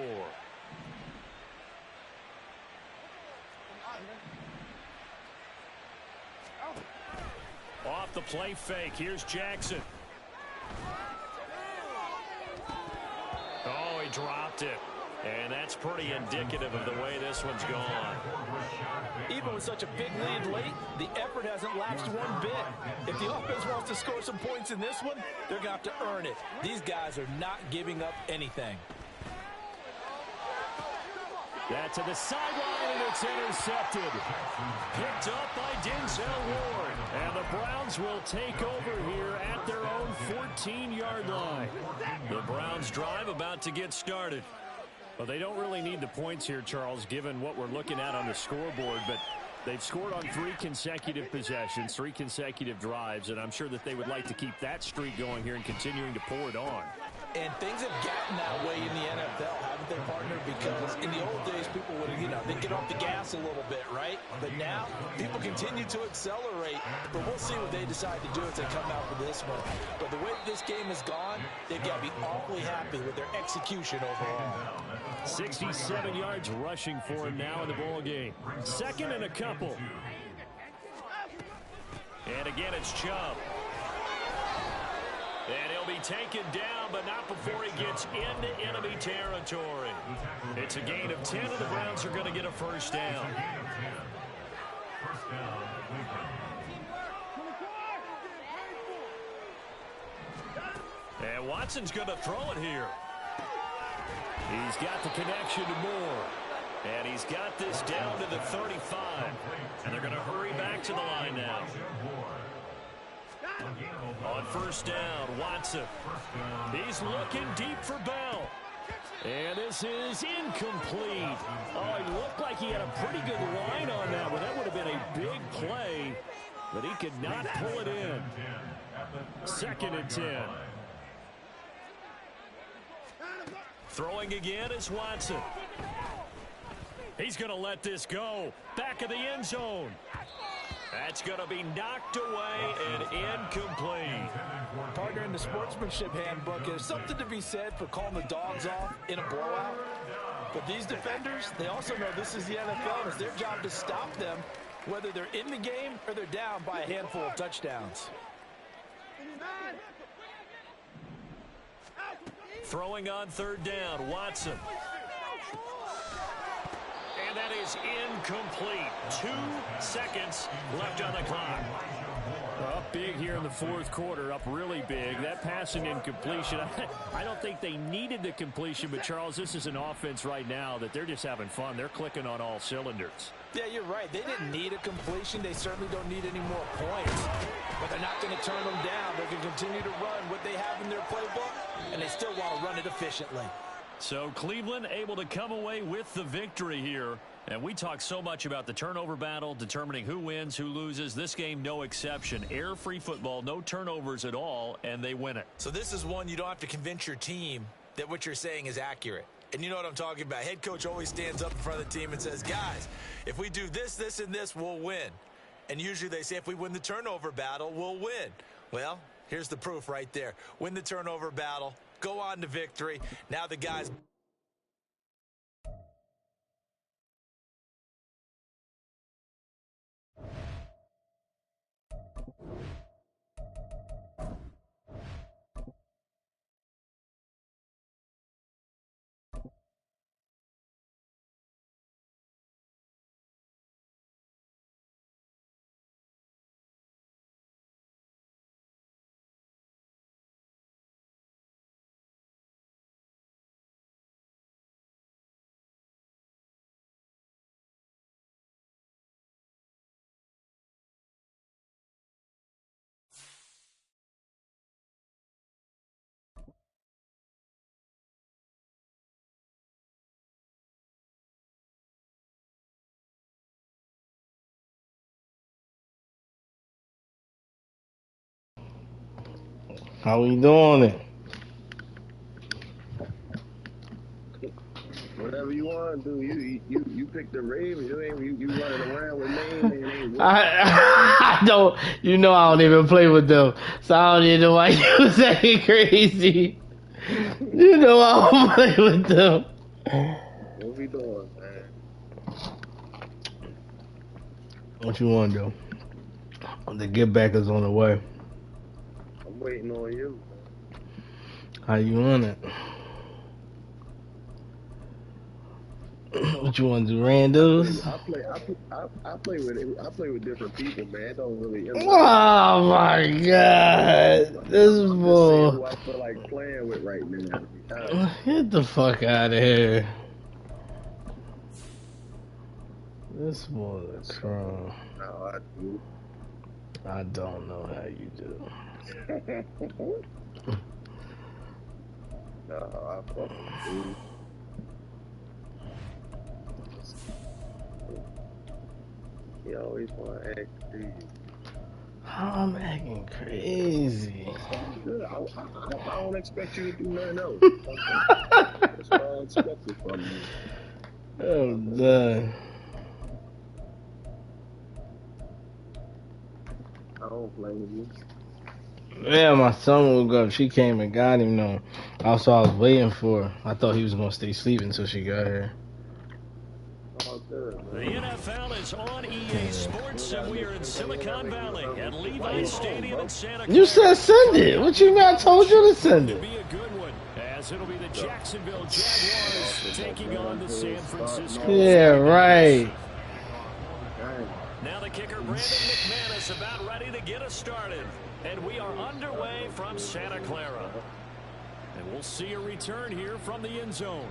Off the play fake, here's Jackson. Oh, he dropped it. And that's pretty indicative of the way this one's gone. Even with such a big lead late, the effort hasn't lapsed one bit. If the offense wants to score some points in this one, they're going to have to earn it. These guys are not giving up anything. That to the sideline, and it's intercepted. Picked up by Denzel Ward. And the Browns will take over here at their own 14-yard line. The Browns drive about to get started. Well, they don't really need the points here, Charles, given what we're looking at on the scoreboard, but they've scored on 3 consecutive possessions, 3 consecutive drives, and I'm sure that they would like to keep that streak going here and continuing to pour it on. And things have gotten that way in the NFL, haven't they, partner? Because in the old days, people would, they'd get off the gas a little bit, right? But now, people continue to accelerate. But we'll see what they decide to do as they come out for this one. But the way this game has gone, they've got to be awfully happy with their execution overall. 67 yards rushing for him now in the ball game. 2nd and a couple. And again, it's Chubb. And he'll be taken down, but not before he gets into enemy territory. It's a gain of 10, and the Browns are going to get a 1st down. And Watson's going to throw it here. He's got the connection to Moore. And he's got this down to the 35. And they're going to hurry back to the line now. On 1st down, Watson. He's looking deep for Bell. And this is incomplete. Oh, he looked like he had a pretty good line on that one. That would have been a big play, but he could not pull it in. 2nd and 10. Throwing again is Watson. He's going to let this go. Back of the end zone. That's going to be knocked away and incomplete. Partner, in the sportsmanship handbook, there's something to be said for calling the dogs off in a blowout. But these defenders, they also know this is the NFL, and it's their job to stop them, whether they're in the game or they're down by a handful of touchdowns. Throwing on third down, Watson. And that is incomplete. 2 seconds left on the clock. Up big here in the fourth quarter, up really big. That passing incompletion, I don't think they needed the completion, but Charles, this is an offense right now that they're just having fun. They're clicking on all cylinders. Yeah, you're right. They didn't need a completion. They certainly don't need any more points. But they're not going to turn them down. They're going to continue to run what they have in their playbook, and they still want to run it efficiently. So Cleveland able to come away with the victory here. And we talk so much about the turnover battle, determining who wins, who loses. This game, no exception. Air-free football, no turnovers at all, and they win it. So this is one you don't have to convince your team that what you're saying is accurate. And you know what I'm talking about. Head coach always stands up in front of the team and says, guys, if we do this, this, and this, we'll win. And usually they say if we win the turnover battle, we'll win. Well, here's the proof right there. Win the turnover battle, go on to victory. Now the guys... How we doing it? Whatever you want to do. You pick the Ravens. You running around with names and ain't I don't. You know I don't even play with them, so I don't even know why you say crazy. You know I don't play with them. What we doing, man? What you want to do? The get back is on the way. I'm waiting on you. How you on it? What you want to do, randos? I play with different people, man. It don't really. Oh my god, this I'm bull. who I feel like playing with right now. Get the fuck out of here. This bull is strong. No, I do. I don't know how you do. No, I fucking do. You always want to act crazy. I'm acting crazy. Good. I don't expect you to do nothing else. That's what I expected from you. I'm done. I don't blame you. Yeah, my son woke up. She came and got him. No, also I was waiting for her. I thought he was gonna stay asleep until she got here. All good, The man. NFL is on EA Sports, and we are in Silicon Valley at Levi's Stadium in Santa Clara. You said send it. What you mean? I told you to send It'll it. be a good one, as it'll be the Jacksonville Jaguars taking on the San Francisco. Yeah, right. Now the kicker, Brandon McManus, about ready to get us started. And we are underway from Santa Clara. And we'll see a return here from the end zone.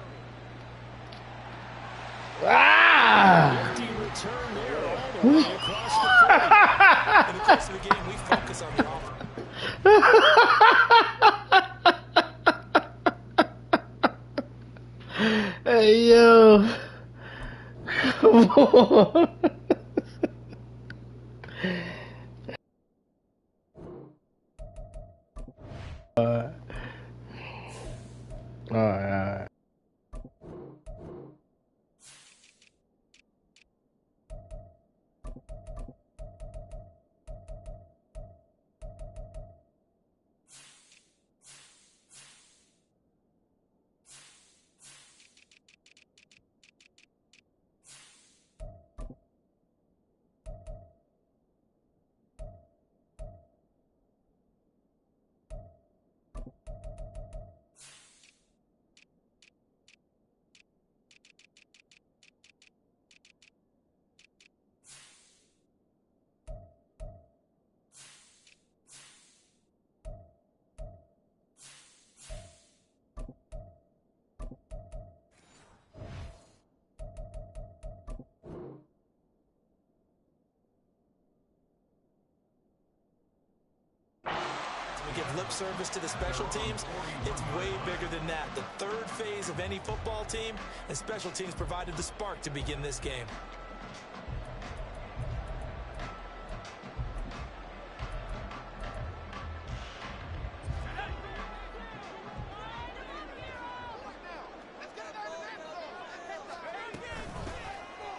Ah! 50 return there all the way across the field. In the course of the game, we focus on the offense. Hey, yo. Come on. All right. give lip service to the special teams. It's way bigger than that. The third phase of any football team, and special teams provided the spark to begin this game.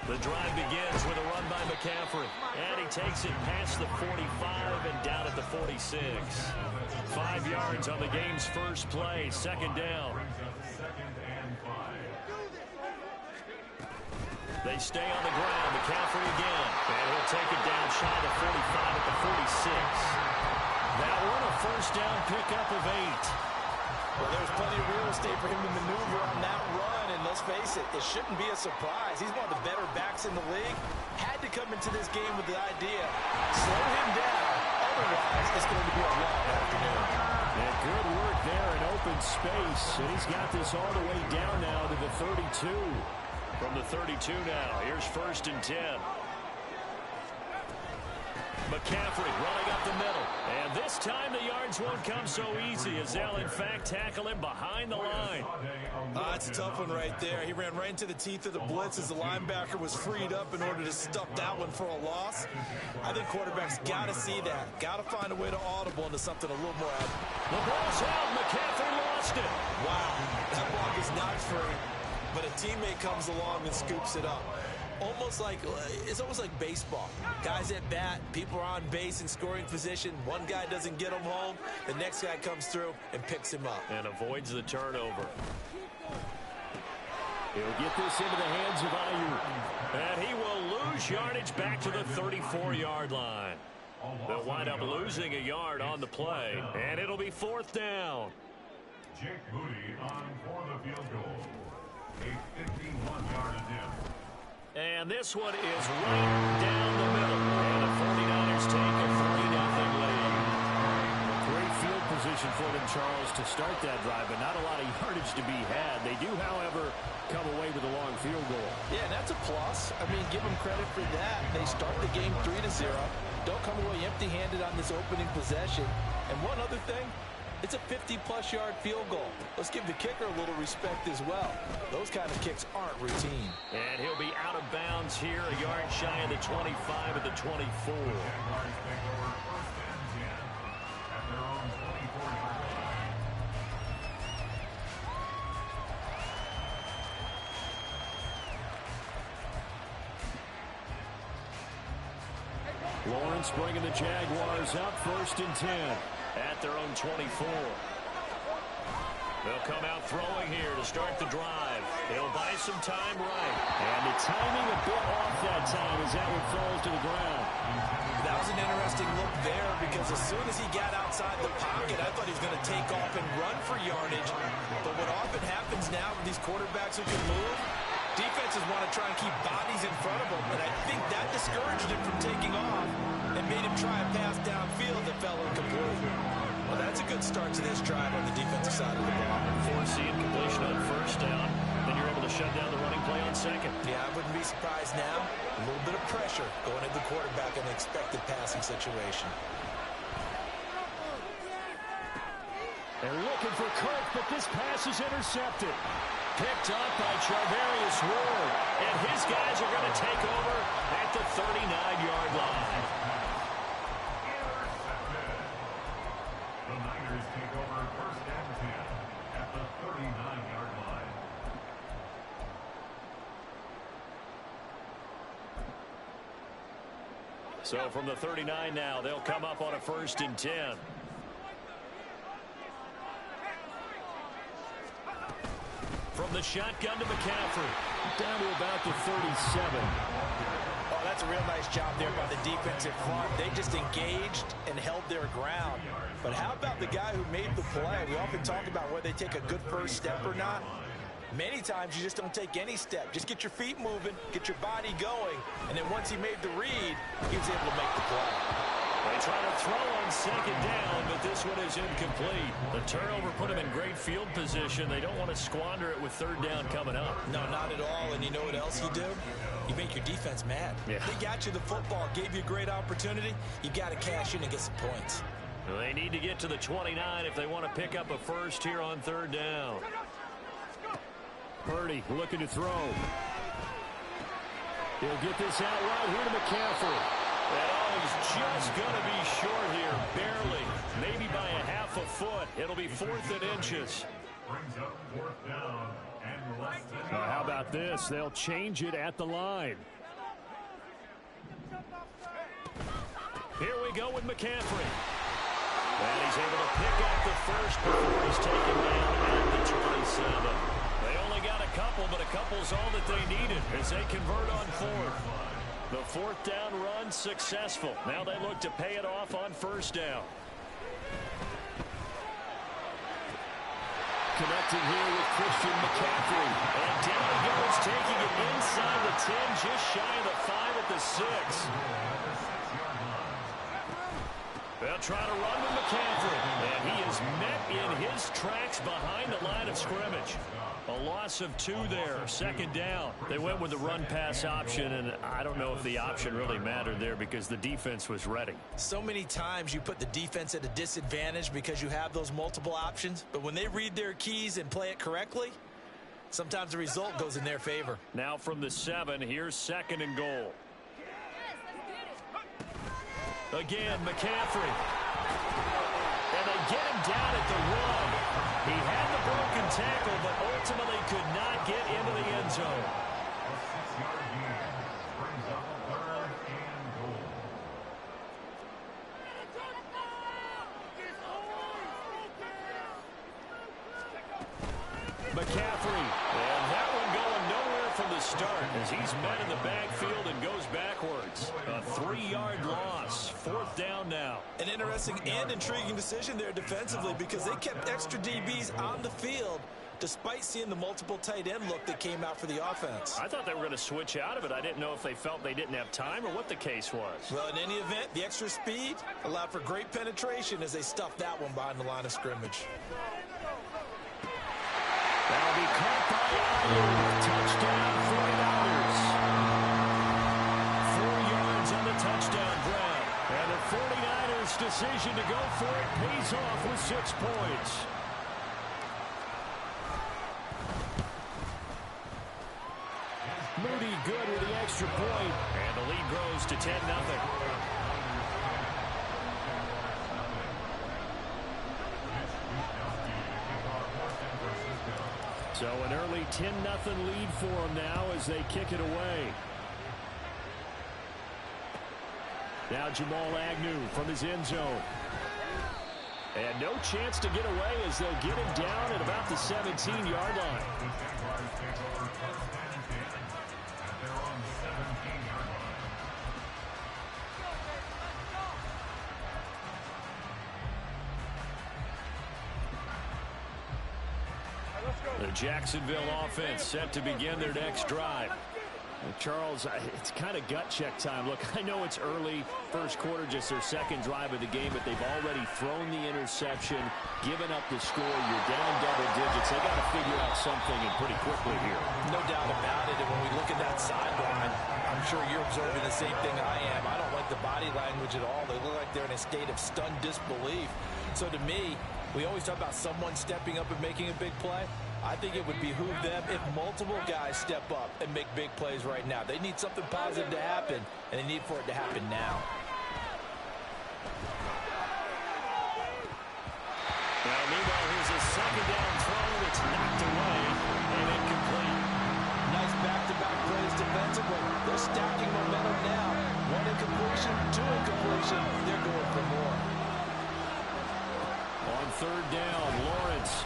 The drive begins with a run by McCaffrey. And he takes it past the 45 and down at the 46. 5 yards on the game's first play. Second down. They stay on the ground. McCaffrey again. And he'll take it down shy of the 45 at the 46. That one a first down pickup of 8. Well, there's plenty of real estate for him to maneuver on that run, and let's face it, it shouldn't be a surprise. He's one of the better backs in the league. Had to come into this game with the idea, slow him down, otherwise it's going to be a long afternoon. And good work there in open space, and he's got this all the way down now to the 32. From the 32 now, here's 1st and 10. McCaffrey running up the middle. And this time the yards won't come so easy as they'll, in fact, tackle him behind the line. That's a tough one right there. He ran right into the teeth of the blitz as the linebacker was freed up in order to stuff that one for a loss. I think quarterbacks got to see that. Got to find a way to audible into something a little more out. The ball's out. McCaffrey lost it. Wow. That block is not free, but a teammate comes along and scoops it up. It's almost like baseball. Guys at bat, people are on base in scoring position. One guy doesn't get him home. The next guy comes through and picks him up. And avoids the turnover. He'll get this into the hands of Ayuk. And he will lose yardage back to the 34-yard line. They'll wind up losing a yard on the play. And it'll be 4th down. Jake Moody on for the field goal. A 51-yard attempt. And this one is right down the middle. And the 49ers take a 40-0 lead. Great field position for them, Charles, to start that drive, but not a lot of yardage to be had. They do, however, come away with a long field goal. Yeah, that's a plus. I mean, give them credit for that. They start the game 3-0. Don't come away empty-handed on this opening possession. And one other thing, it's a 50-plus yard field goal. Let's give the kicker a little respect as well. Those kind of kicks aren't routine. And he'll be out of bounds here, a yard shy of the 25 at the 24. Lawrence bringing the Jaguars up 1st and 10. At their own 24. They'll come out throwing here to start the drive. They'll buy some time right. And the timing a bit off that time as that one falls to the ground. That was an interesting look there because as soon as he got outside the pocket, I thought he was going to take off and run for yardage. But what often happens now with these quarterbacks who can move, defenses want to try and keep bodies in front of them. And I think that discouraged him from taking off and made him try a pass downfield that fell incomplete. Well, that's a good start to this drive on the defensive side of the ball. Forcing completion on 1st down. Then you're able to shut down the running play on 2nd. Yeah, I wouldn't be surprised now. A little bit of pressure going at the quarterback in an expected passing situation. They're looking for Kirk, but this pass is intercepted. Picked up by Charvarius Ward. And his guys are going to take over at the 39-yard line. The Niners take over 1st and 10 at the 39-yard line. So from the 39 now, they'll come up on a 1st and 10. From the shotgun to McCaffrey. Down to about the 37. Oh, that's a real nice job there by the defensive front. They just engaged and held their ground. But how about the guy who made the play? We often talk about whether they take a good first step or not. Many times you just don't take any step. Just get your feet moving, get your body going, and then once he made the read, he was able to make the play. They try to throw on 2nd down, but this one is incomplete. The turnover put him in great field position. They don't want to squander it with 3rd down coming up. No, not at all. And you know what else you do? You make your defense mad. Yeah. They got you the football, gave you a great opportunity. You got to cash in and get some points. Well, they need to get to the 29 if they want to pick up a first here on third down. Purdy looking to throw. He'll get this out right here to McCaffrey. And he's just going to be short here, barely. Maybe by a half a foot. It'll be 4th and inches. Brings up 4th down and less than How about this? They'll change it at the line. Here we go with McCaffrey. And he's able to pick up the first before he's taken down at the 27. They only got a couple, but a couple's all that they needed as they convert on 4th. The 4th down run successful. Now they look to pay it off on 1st down. Connecting here with Christian McCaffrey. And down he goes, taking it inside the 10, just shy of the 5 at the 6. They'll try to run with McCaffrey. And he is met in his tracks behind the line of scrimmage. A loss of 2 there, 2nd down. They went with the run-pass option, and I don't know if the option really mattered there because the defense was ready. So many times you put the defense at a disadvantage because you have those multiple options, but when they read their keys and play it correctly, sometimes the result goes in their favor. Now from the 7, here's 2nd and goal. Again, McCaffrey. And they get him down at the 1. He had the broken tackle, but ultimately could not get into the end zone. a 6-yard gain. Brings up 3rd and goal. McCaffrey. And that one going nowhere from the start as he's met in the backfield and goes backwards. A 3-yard loss. 4th down now. An interesting and intriguing decision there defensively because they kept extra DBs on the field despite seeing the multiple tight end look that came out for the offense. I thought they were going to switch out of it. I didn't know if they felt they didn't have time or what the case was. Well, in any event, the extra speed allowed for great penetration as they stuffed that one behind the line of scrimmage. That'll be caught by Allen. Touchdown 49ers. 4 yards on the touchdown grab. And the 49ers' decision to go for it pays off with 6 points. Moody good with the extra point. And the lead grows to 10-0. So an early 10-0 lead for them now as they kick it away. Now Jamal Agnew from his end zone. And no chance to get away as they'll get him down at about the 17-yard line. The Jacksonville offense set to begin their next drive. Charles, it's kind of gut check time. Look, I know it's early, first quarter, just their 2nd drive of the game, but they've already thrown the interception, given up the score. You're down double digits. They got to figure out something and pretty quickly here. No doubt about it. And when we look at that sideline, I'm sure you're observing the same thing I am. I don't like the body language at all. They look like they're in a state of stunned disbelief. So to me, we always talk about someone stepping up and making a big play. I think it would behoove them if multiple guys step up and make big plays right now. They need something positive to happen, and they need for it to happen now. Now, meanwhile, here's a 2nd down throw that's knocked away and incomplete. Nice back-to-back plays defensively. They're stacking momentum now. 1 incompletion, 2 incompletion. They're going for more. On 3rd down, Lawrence.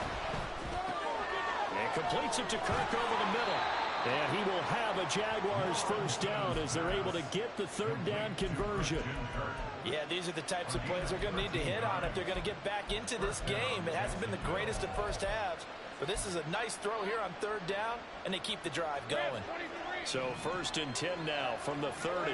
And completes it to Kirk over the middle. And he will have a Jaguars 1st down as they're able to get the 3rd down conversion. Yeah, these are the types of plays they're going to need to hit on if they're going to get back into this game. It hasn't been the greatest of first halves, but this is a nice throw here on 3rd down, and they keep the drive going. So 1st and 10 now from the 30.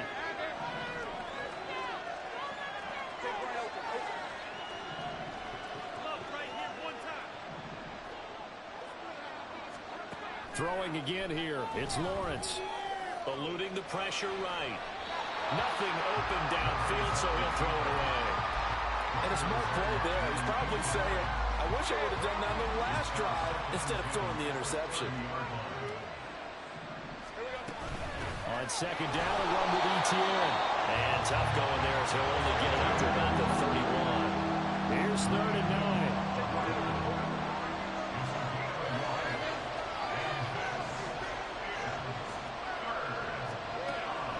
Throwing again here. It's Lawrence. Eluding the pressure right. Nothing open downfield, so he'll throw it away. And a smart play there. He's probably saying, I wish I would have done that on the last drive instead of throwing the interception. On second down, a run with ETN. And tough going there as he'll only get it up to about the 31. Here's 3rd and 9.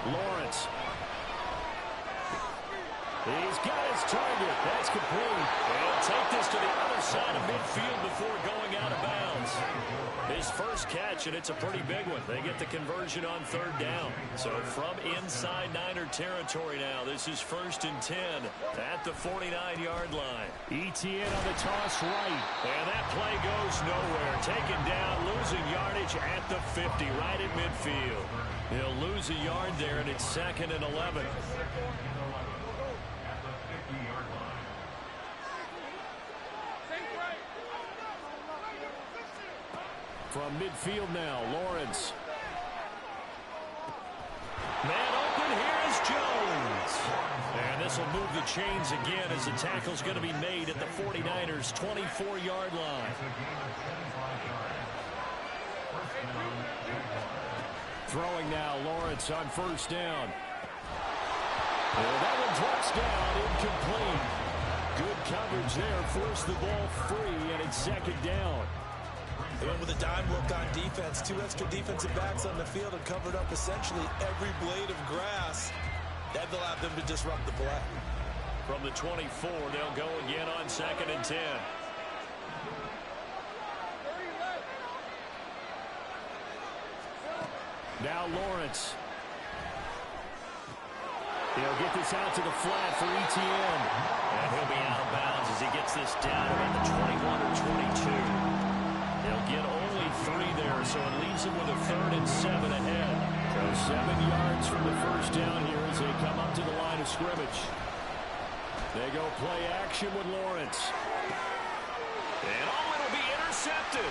Lawrence. He's got his target. That's complete. He'll take this to the other side of midfield before going out of bounds. His first catch, and it's a pretty big one. They get the conversion on 3rd down. So from inside Niner territory now, this is 1st and 10 at the 49-yard line. ETN on the toss right. And that play goes nowhere. Taken down, losing yardage at the 50, right at midfield. He'll lose a yard there, and it's 2nd and 11. From midfield now, Lawrence. Man open, here is Jones. And this will move the chains again as the tackle's going to be made at the 49ers' 24-yard line. Throwing now, Lawrence on 1st down. And that one drops down, incomplete. Good coverage there, forced the ball free, and it's 2nd down. They went with a dime look on defense. 2 extra defensive backs on the field and covered up essentially every blade of grass. That allowed them to disrupt the play. From the 24, they'll go again on 2nd and 10. Now Lawrence. He'll get this out to the flat for ETN. And he'll be out of bounds as he gets this down around the 21 or 22. They'll get only 3 there, so it leaves him with a 3rd and 7 ahead. So 7 yards from the 1st down here as they come up to the line of scrimmage. They go play action with Lawrence. And it'll be intercepted.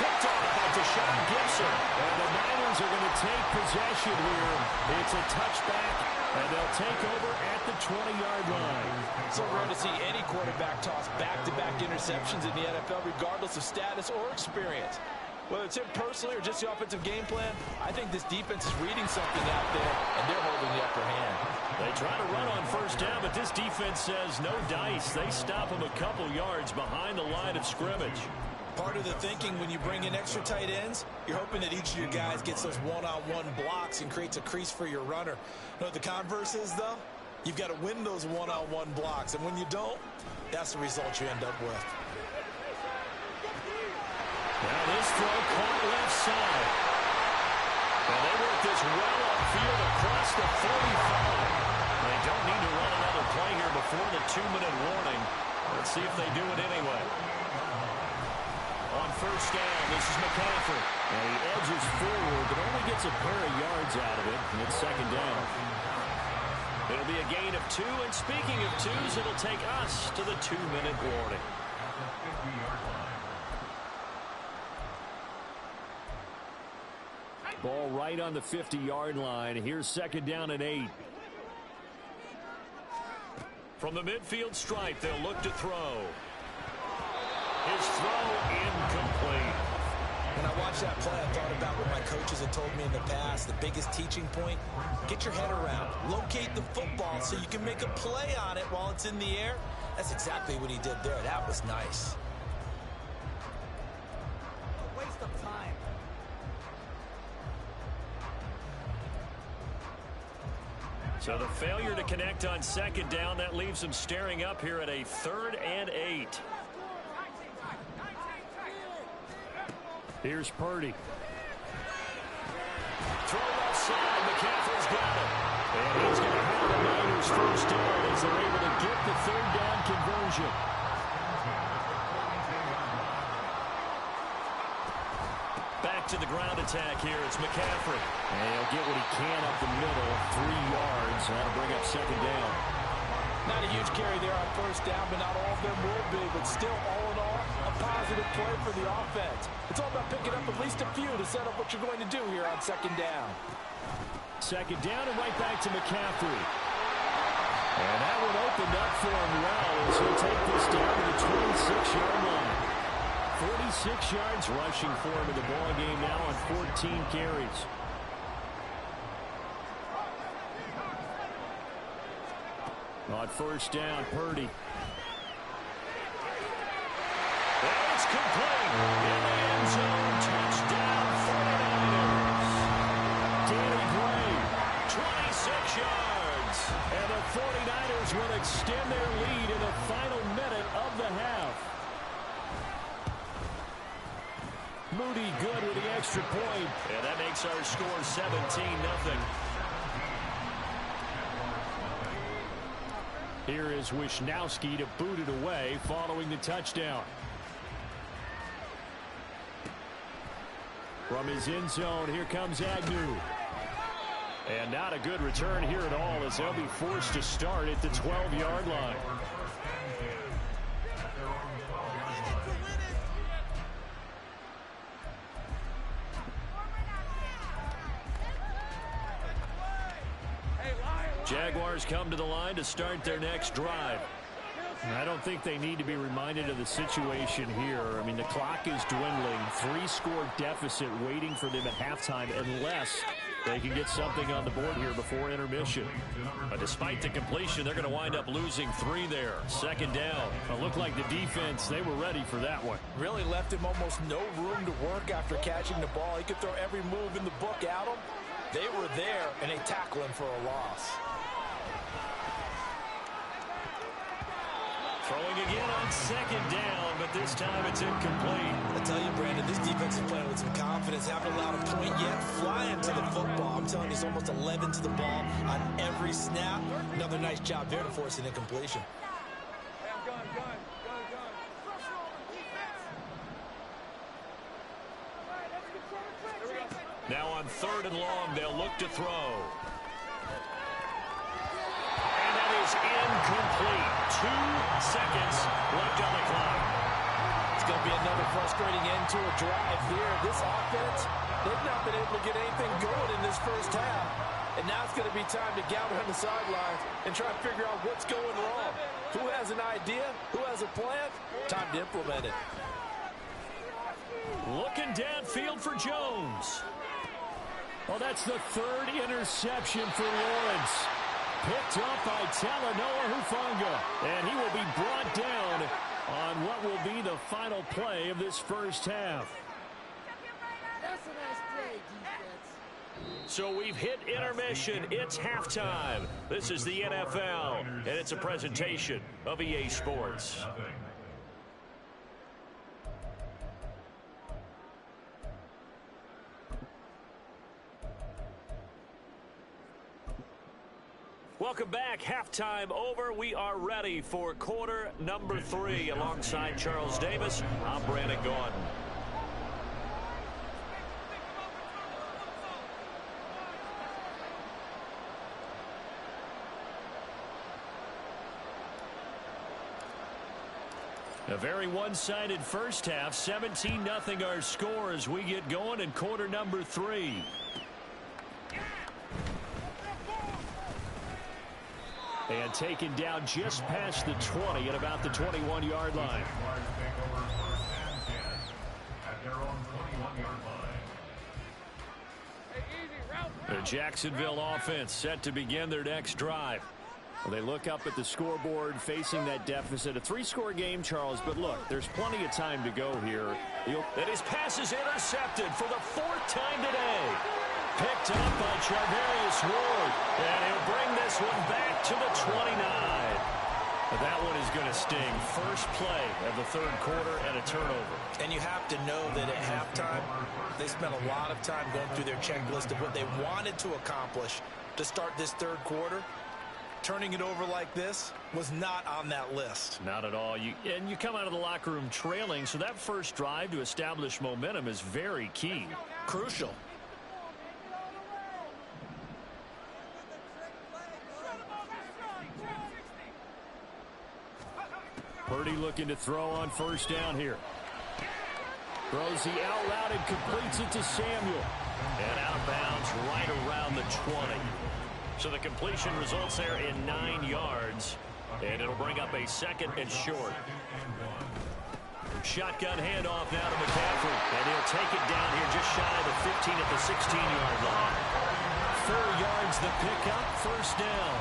Picked off by Deshaun Gibson. And the Niners are going to take possession here. It's a touchback, and they'll take over at the 20-yard line. So rare to see any quarterback toss back-to-back interceptions in the NFL, regardless of status or experience. Whether it's him personally or just the offensive game plan, I think this defense is reading something out there, and they're holding the upper hand. They try to run on 1st down, but this defense says no dice. They stop him a couple yards behind the line of scrimmage. Part of the thinking when you bring in extra tight ends, you're hoping that each of your guys gets those one-on-one blocks and creates a crease for your runner. You know what the converse is, though? You've got to win those one-on-one blocks, and when you don't, that's the result you end up with. Now this throw caught left side. And they work this well upfield across the 45. They don't need to run another play here before the 2-minute warning. Let's see if they do it anyway. On 1st down, this is McCaffrey. And he edges forward, but only gets a pair of yards out of it, and it's 2nd down. It'll be a gain of 2, and speaking of 2s, it'll take us to the 2-minute warning. Ball right on the 50-yard line. Here's 2nd down and 8. From the midfield stripe, they'll look to throw. His throw incomplete. When I watched that play, I thought about what my coaches had told me in the past. The biggest teaching point, get your head around. Locate the football so you can make a play on it while it's in the air. That's exactly what he did there. That was nice. A waste of time. So the failure to connect on 2nd down, that leaves them staring up here at a 3rd and 8. Here's Purdy. Throw left side. McCaffrey's got it. And he's going to have the Niners 1st down as they're able to get the 3rd down conversion. Back to the ground attack here. It's McCaffrey. And he'll get what he can up the middle. 3 yards. That'll bring up 2nd down. Not a huge carry there on 1st down, but not all of them will be. But still, all in all, a positive play for the offense. It's all about picking up at least a few to set up what you're going to do here on 2nd down. 2nd down and right back to McCaffrey. And that one opened up for him well as he'll take this down to the 26-yard line. 46 yards rushing for him in the ball game now on 14 carries. On first down, Purdy. And it's complete. In the end zone, touchdown 49ers. Danny Gray, 26 yards. and the 49ers will extend their lead in the final minute of the half. Moody good with the extra point. And that makes our score 17-0. Here is Wisnowski to boot it away following the touchdown. From his end zone, here comes Agnew. And not a good return here at all as they'll be forced to start at the 12-yard line. Jaguars come to the line to start their next drive. I don't think they need to be reminded of the situation here. I mean, the clock is dwindling. 3-score deficit waiting for them at halftime unless they can get something on the board here before intermission. But despite the completion, they're going to wind up losing 3 there. Second down. It looked like the defense, they were ready for that one. Really left him almost no room to work after catching the ball. He could throw every move in the book at him. They were there, and they tackle him for a loss. Throwing again on second down, but this time it's incomplete. I tell you, Brandon, this defense is playing with some confidence. Haven't allowed a point yet. Flying to the football. I'm telling you, he's almost 11 to the ball on every snap. Another nice job there to force an incompletion. Now on 3rd and long, they'll look to throw. And that is incomplete. 2 seconds left on the clock. It's going to be another frustrating end to a drive here. This offense, they've not been able to get anything going in this first half. And now it's going to be time to gather on the sidelines and try to figure out what's going wrong. Who has an idea? Who has a plan? Time to implement it. Looking downfield for Jones. Well, that's the 3rd interception for Lawrence. Picked up by Talanoa Hufanga. And he will be brought down on what will be the final play of this first half. That's a nice play, defense. So we've hit intermission. It's halftime. This is the NFL, and it's a presentation of EA Sports. Welcome back. Halftime over. We are ready for quarter number 3. Alongside Charles Davis, I'm Brandon Gordon. A very one-sided first half. 17-0 our score as we get going in quarter number 3. And taken down just past the 20 at about the 21-yard line. The Jacksonville offense set to begin their next drive. Well, they look up at the scoreboard facing that deficit. A 3-score game, Charles, but look, there's plenty of time to go here. And his pass is intercepted for the 4th time today. Picked up by Charvarius Ward. And he'll bring this one back to the 29. That one is going to sting. First play of the 3rd quarter and a turnover. And you have to know that at halftime, they spent a lot of time going through their checklist of what they wanted to accomplish to start this 3rd quarter. Turning it over like this was not on that list. Not at all. You come out of the locker room trailing, so that first drive to establish momentum is very key. Crucial. Purdy looking to throw on first down here. Throws the out route and completes it to Samuel. And out of bounds right around the 20. So the completion results there in 9 yards. And it'll bring up a 2nd and short. Shotgun handoff now to McCaffrey. And he'll take it down here just shy of the 15 at the 16-yard line. 4 yards the pickup, 1st down.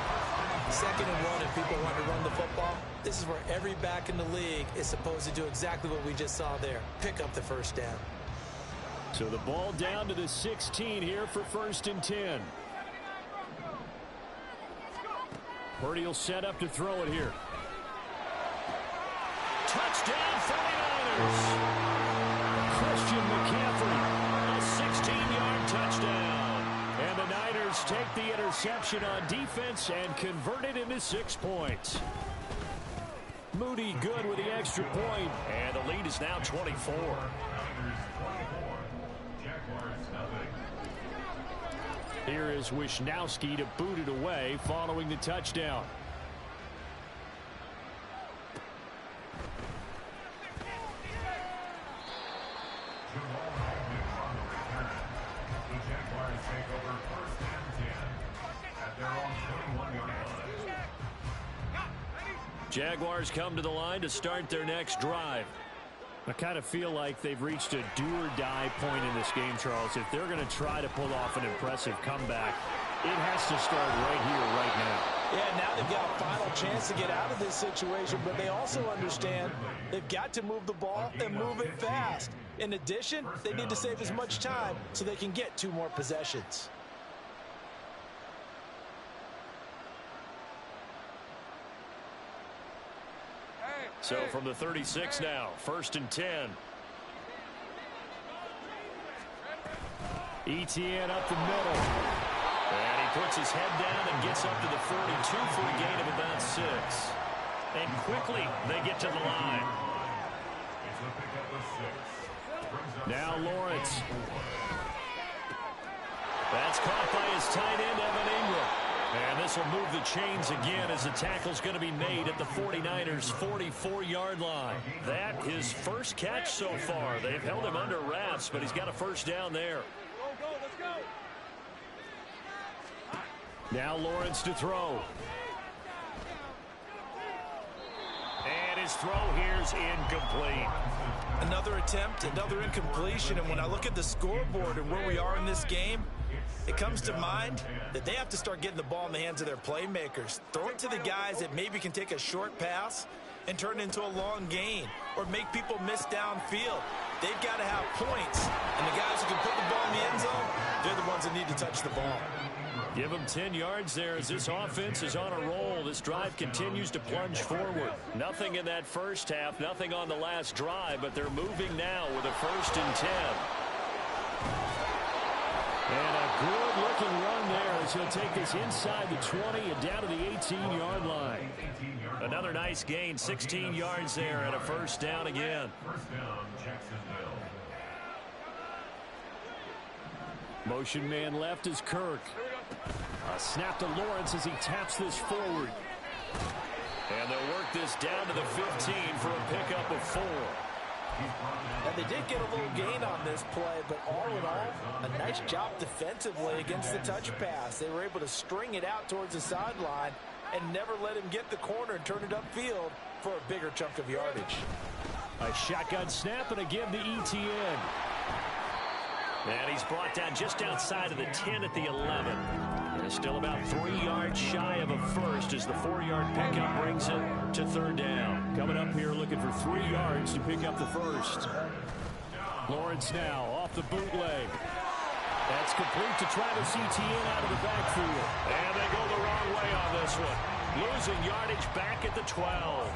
2nd and 1 if people want to run the football. This is where every back in the league is supposed to do exactly what we just saw there. Pick up the 1st down. So the ball down to the 16 here for 1st and 10. Purdy will set up to throw it here. Touchdown 49ers. Christian McCaffrey, a 16-yard touchdown. And the Niners take the interception on defense and convert it into 6 points. Moody good with the extra point. And the lead is now 24. Here is Wisnowski to boot it away following the touchdown. Jaguars come to the line to start their next drive. I kind of feel like they've reached a do-or-die point in this game, Charles. If they're going to try to pull off an impressive comeback, it has to start right here, right now. Yeah, now they've got a final chance to get out of this situation, but they also understand they've got to move the ball and move it fast. In addition, they need to save as much time so they can get 2 more possessions. So from the 36 now, 1st and 10. Etienne up the middle. And he puts his head down and gets up to the 42 for a gain of about 6. And quickly they get to the line. Now Lawrence. That's caught by his tight end, Evan Ingram. And this will move the chains again as the tackle's going to be made at the 49ers' 44-yard line. That his first catch so far. They've held him under wraps, but he's got a 1st down there. Now Lawrence to throw. And his throw here's incomplete. Another attempt, another incompletion, and when I look at the scoreboard and where we are in this game, it comes to mind that they have to start getting the ball in the hands of their playmakers. Throw it to the guys that maybe can take a short pass and turn it into a long gain or make people miss downfield. They've got to have points, and the guys who can put the ball in the end zone, they're the ones that need to touch the ball. Give them 10 yards there as this offense is on a roll. This drive continues to plunge forward. Nothing in that first half, nothing on the last drive, but they're moving now with a 1st and 10. And a good-looking run there as he'll take this inside the 20 and down to the 18-yard line. Another nice gain, 16 yards there and a 1st down again. Motion man left is Kirk. A snap to Lawrence as he taps this forward. And they'll work this down to the 15 for a pickup of 4. And they did get a little gain on this play, but all in all, a nice job defensively against the touch pass. They were able to string it out towards the sideline and never let him get the corner and turn it upfield for a bigger chunk of yardage. A shotgun snap and a give to Etienne. And he's brought down just outside of the 10 at the 11. And still about 3 yards shy of a first as the 4-yard pickup brings it to 3rd down. Coming up here looking for 3 yards to pick up the first. Lawrence now off the bootleg. That's complete to Travis Etienne out of the backfield. And they go the wrong way on this one. Losing yardage back at the 12.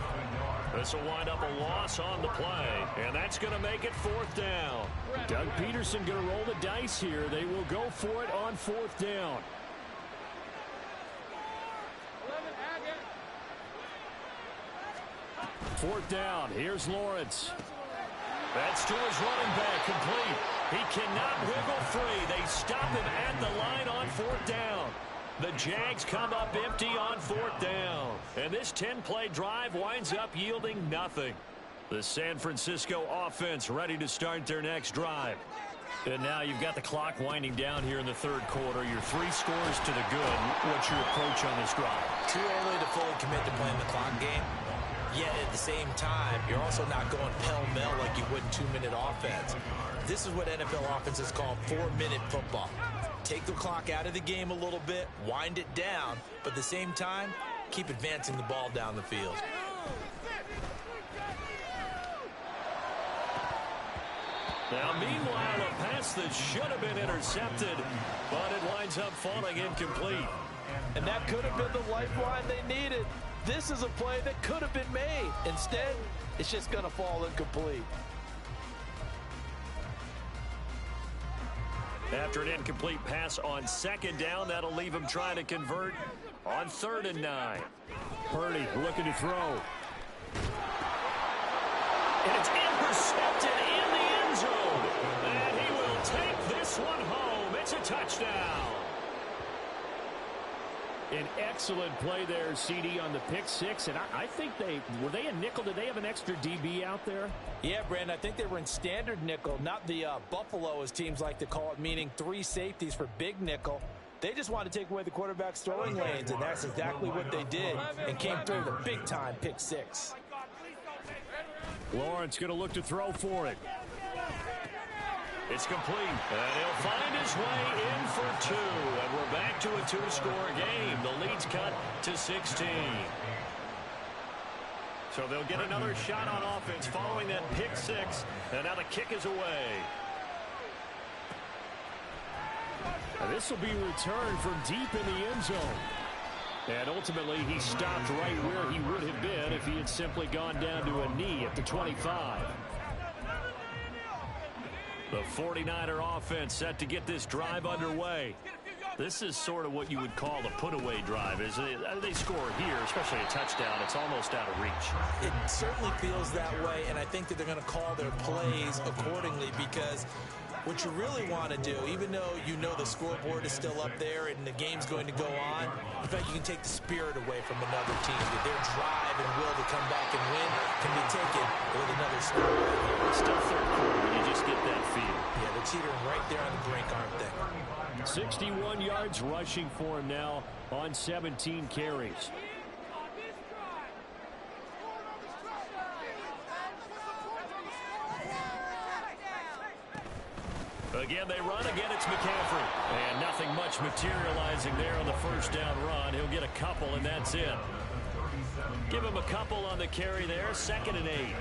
This will wind up a loss on the play, and that's going to make it 4th down. Doug Peterson going to roll the dice here. They will go for it on 4th down. Fourth down. Here's Lawrence. That's to his running back, complete. He cannot wiggle free. They stop him at the line on 4th down. The Jags come up empty on 4th down. And this 10-play drive winds up yielding nothing. The San Francisco offense ready to start their next drive. And now you've got the clock winding down here in the third quarter. You're 3 scores to the good. What's your approach on this drive? Too early to fully commit to playing the clock game. Yet at the same time, you're also not going pell-mell like you would in 2-minute offense. This is what NFL offenses call 4-minute football. Take the clock out of the game a little bit, wind it down, but at the same time, keep advancing the ball down the field. Now, meanwhile, a pass that should have been intercepted, but it winds up falling incomplete. And that could have been the lifeline they needed. This is a play that could have been made. Instead, it's just going to fall incomplete. After an incomplete pass on second down, that'll leave him trying to convert on 3rd and 9. Purdy looking to throw. And it's intercepted in the end zone. And he will take this one home. It's a touchdown. An excellent play there, CD, on the pick 6. And I think were they a nickel? Did they have an extra DB out there? Yeah, Brandon, I think they were in standard nickel, not the Buffalo, as teams like to call it, meaning 3 safeties for big nickel. They just wanted to take away the quarterback's throwing lanes, and that's exactly what they did, and came through the big-time pick 6. Lawrence going to look to throw for it. It's complete, and he'll find his way in for 2, and we're back to a 2-score game. The lead's cut to 16. So they'll get another shot on offense following that pick 6, and now the kick is away. This will be returned from deep in the end zone. And ultimately, he stopped right where he would have been if he had simply gone down to a knee at the 25. The 49er offense set to get this drive underway. This is sort of what you would call the put-away drive. They score here, especially a touchdown. It's almost out of reach. It certainly feels that way, and I think that they're going to call their plays accordingly, because what you really want to do, even though you know the scoreboard is still up there and the game's going to go on, in fact, you can take the spirit away from another team. Their drive and will to come back and win can be taken with another score. It's still third quarter, but you just get that feel. Yeah, they're teetering right there on the brink, aren't they? 61 yards rushing for him now on 17 carries. Again, they run. Again, it's McCaffrey. And nothing much materializing there on the first down run. He'll get a couple, and that's it. Give him a couple on the carry there. 2nd and 8.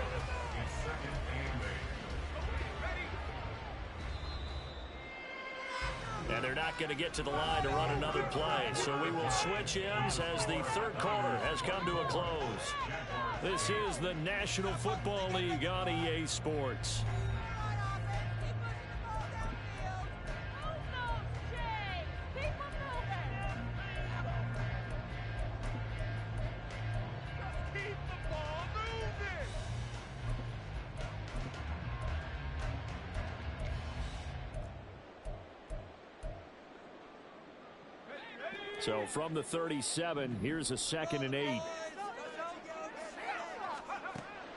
And they're not going to get to the line to run another play. So we will switch ends as the third quarter has come to a close. This is the National Football League on EA Sports. So from the 37, here's a 2nd and 8.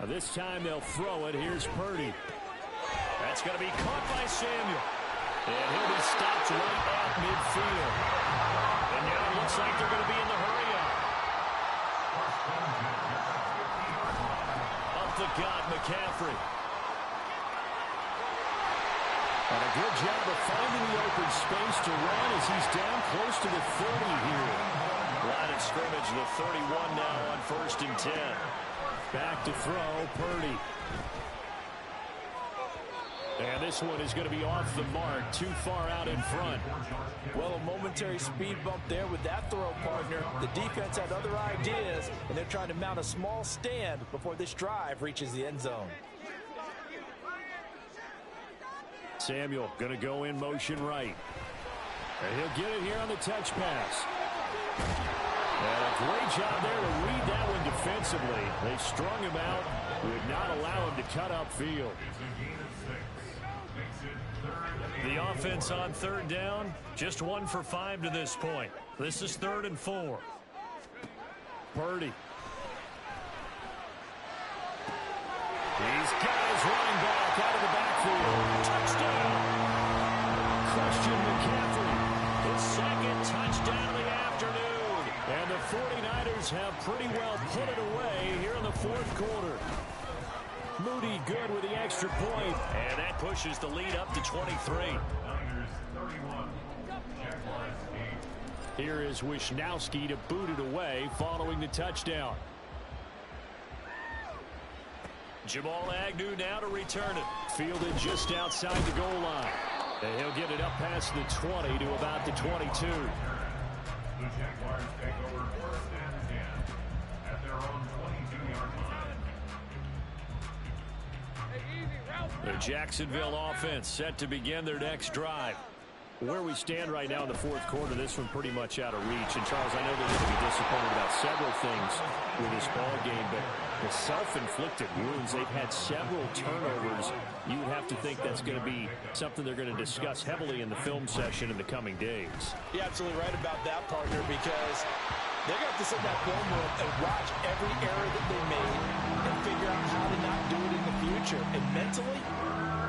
This time they'll throw it. Here's Purdy. That's going to be caught by Samuel. And he'll be stopped right at midfield. And now it looks like they're going to be in the hurry-up. Up the gut, McCaffrey. And a good job of finding the open space to run as he's down close to the 30 here. Line of scrimmage, the 31 now on 1st and 10. Back to throw, Purdy. And this one is going to be off the mark, too far out in front. Well, a momentary speed bump there with that throw, partner. The defense had other ideas, and they're trying to mount a small stand before this drive reaches the end zone. Samuel going to go in motion right. And he'll get it here on the touch pass. And a great job there to read that one defensively. They strung him out, would not allow him to cut upfield. The offense on 3rd down, just 1 for 5 to this point. This is 3rd and 4. Purdy. He's got his running back out of the backfield. Touchdown. Eagles have pretty well put it away here in the fourth quarter. Moody good with the extra point. And that pushes the lead up to 23. Here is Wisnowski to boot it away following the touchdown. Jamal Agnew now to return it. Fielded just outside the goal line. And he'll get it up past the 20 to about the 22. The Jaguars take over first and 10 at their own 22-yard line. The Jacksonville offense set to begin their next drive. Where we stand right now in the fourth quarter, this one pretty much out of reach. And, Charles, I know they're going to be disappointed about several things with this ball game, but the self-inflicted wounds, they've had several turnovers. You would have to think that's going to be something they're going to discuss heavily in the film session in the coming days. You're absolutely right about that, partner, because they're going to have to sit in that film room and watch every error that they made and figure out how to not do it in the future. And mentally,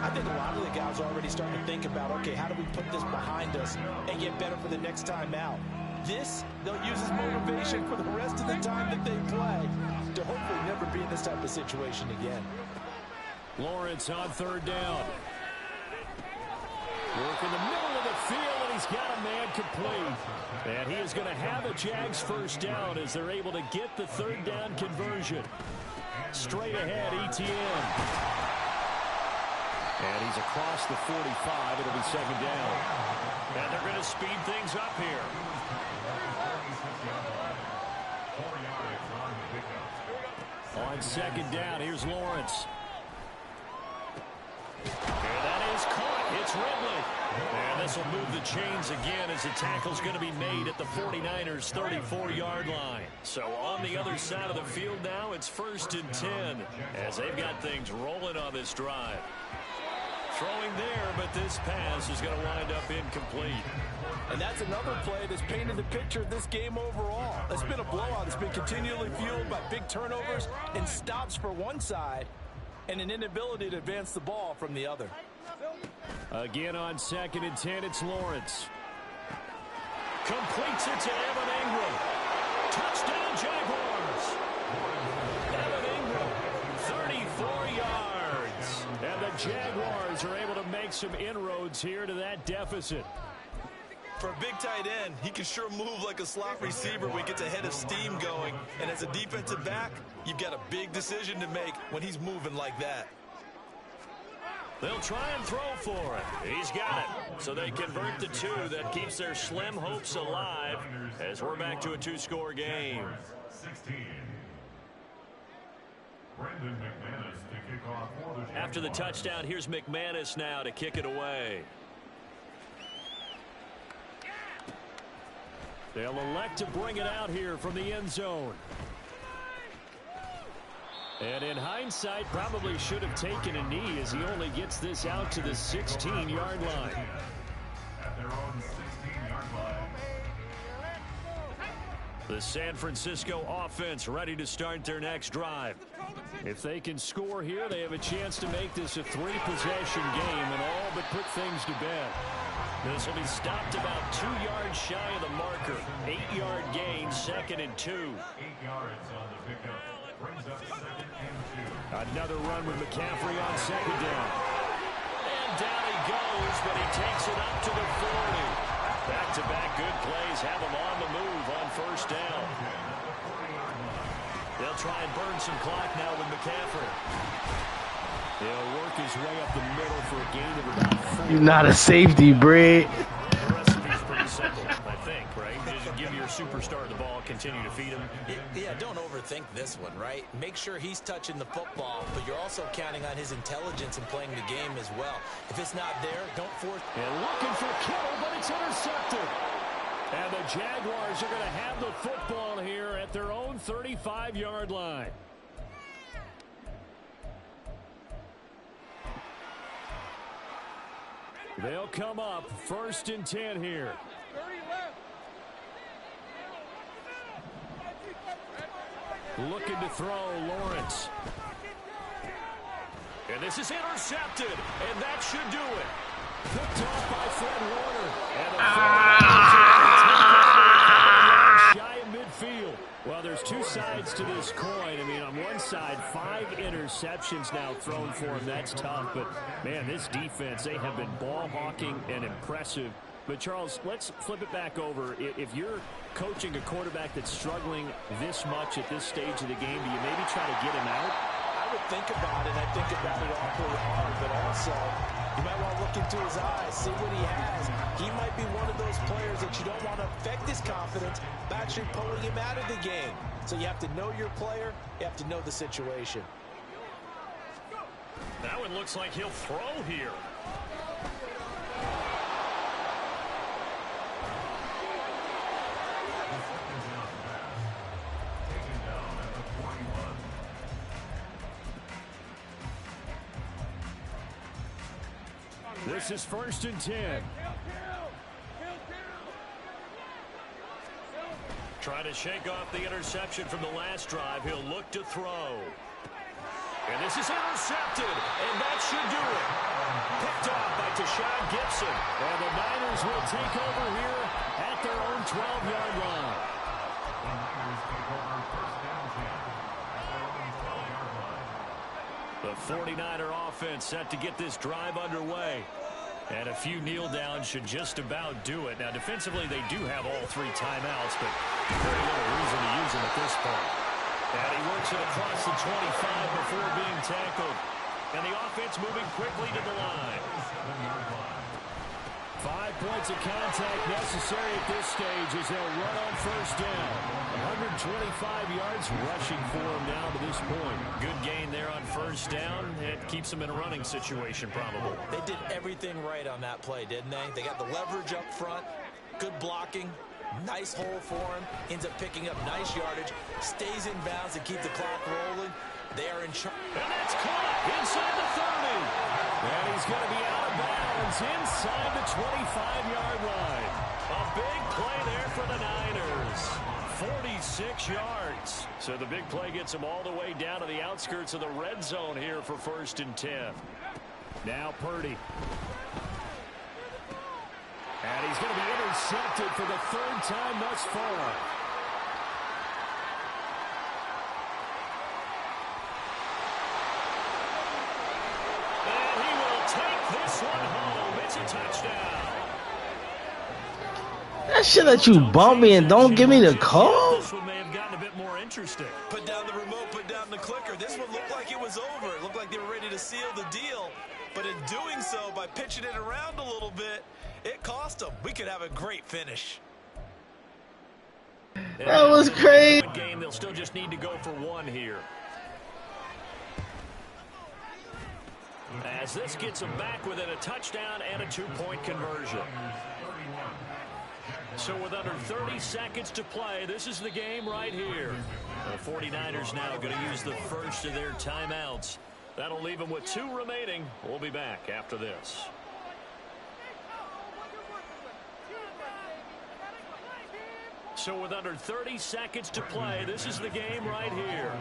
I think a lot of the guys are already starting to think about, okay, how do we put this behind us and get better for the next time out? This, they'll use as motivation for the rest of the time that they play to hopefully never be in this type of situation again. Lawrence on third down. Work in the middle of the field, and he's got a man complete. And he is going to have a Jags first down as they're able to get the third down conversion. Straight ahead, ETN. And he's across the 45. It'll be second down. And they're going to speed things up here. On second down, here's Lawrence. And that is caught. It's Ridley. And this will move the chains again as the tackle's going to be made at the 49ers' 34-yard line. So on the other side of the field now, it's 1st and 10 as they've got things rolling on this drive. Throwing there, but this pass is going to wind up incomplete. And that's another play that's painted the picture of this game overall. It's been a blowout. It's been continually fueled by big turnovers and stops for one side and an inability to advance the ball from the other. Again on 2nd and 10, it's Lawrence. Completes it to Evan Ingram. Touchdown, Jaguars. Evan Ingram, 34 yards. And the Jaguars are able to make some inroads here to that deficit. For a big tight end, he can sure move like a slot receiver when he gets a head of steam going. And as a defensive back, you've got a big decision to make when he's moving like that. They'll try and throw for it. He's got it. So they convert the 2. That keeps their slim hopes alive as we're back to a 2-score game. 16. Brendan McManus to kick off for the Jaguars. After the touchdown, here's McManus now to kick it away. They'll elect to bring it out here from the end zone. And in hindsight, probably should have taken a knee as he only gets this out to the 16-yard line. At their own 16-yard line. The San Francisco offense ready to start their next drive. If they can score here, they have a chance to make this a 3-possession game and all but put things to bed. This will be stopped about 2 yards shy of the marker. 8-yard gain, 2nd and 2. 8 yards on the pickup. Brings up 2nd and 2. Another run with McCaffrey on second down. And down he goes, but he takes it up to the 40. Back-to-back good plays have him on the move on first down. They'll try and burn some clock now with McCaffrey. He'll work his way up the middle for a gain of about 4. You're not a safety, Brad. The recipe's pretty simple, I think, right? Just give your superstar the ball, continue to feed him. Yeah, don't overthink this one, right? Make sure he's touching the football, but you're also counting on his intelligence in playing the game as well. If it's not there, don't force. And looking for Kittle, but it's intercepted. And the Jaguars are going to have the football here at their own 35-yard line. They'll come up 1st and 10 here. Looking to throw, Lawrence. And this is intercepted, and that should do it. Picked off by Fred Warner. And shy of midfield. Well, there's 2 sides to this coin. I mean, on one side, 5 interceptions now thrown for him. That's tough. But, man, this defense, they have been ball hawking and impressive. But, Charles, let's flip it back over. If you're coaching a quarterback that's struggling this much at this stage of the game, do you maybe try to get him out? I would think about it. I think about it awfully hard, but also you might want to look into his eyes, see what he has. He might be one of those players that you don't want to affect his confidence by actually pulling him out of the game. So you have to know your player. You have to know the situation. That one looks like he'll throw here. This is 1st and 10. Trying to shake off the interception from the last drive. He'll look to throw. And this is intercepted, and that should do it. Picked off by Tashawn Gibson. And the Niners will take over here at their own 12-yard line. The Niners take over 1st and 10 at their own 12-yard line. The 49er offense set to get this drive underway. And a few kneel downs should just about do it. Now, defensively, they do have all 3 timeouts, but very little reason to use them at this point. And he works it across the 25 before being tackled. And the offense moving quickly to the line. 7-yard line. 5 points of contact necessary at this stage as they'll run on 1st down. 125 yards rushing for him now to this point. Good gain there on 1st down. It keeps them in a running situation, probably. They did everything right on that play, didn't they? They got the leverage up front, good blocking, nice hole for him, ends up picking up nice yardage, stays in bounds to keep the clock rolling. They are in charge. And that's caught inside the 30. And he's going to be out of bounds inside the 25-yard line. A big play there for the Niners. 46 yards. So the big play gets him all the way down to the outskirts of the red zone here for 1st and 10. Now Purdy. And he's going to be intercepted for the 3rd time thus far. And he will take this one home. It's a touchdown. That shit that you bump me and don't give me the call? This one may have gotten a bit more interesting. Put down the remote, put down the clicker. This one looked like it was over. It looked like they were ready to seal the deal. But in doing so, by pitching it around a little bit, it cost them. We could have a great finish. That was crazy. Game, they'll still just need to go for 1 here. As this gets them back within a touchdown and a 2-point conversion. So with under 30 seconds to play, this is the game right here. The 49ers now going to use the first of their timeouts. That'll leave them with 2 remaining. We'll be back after this. So with under 30 seconds to play, this is the game right here.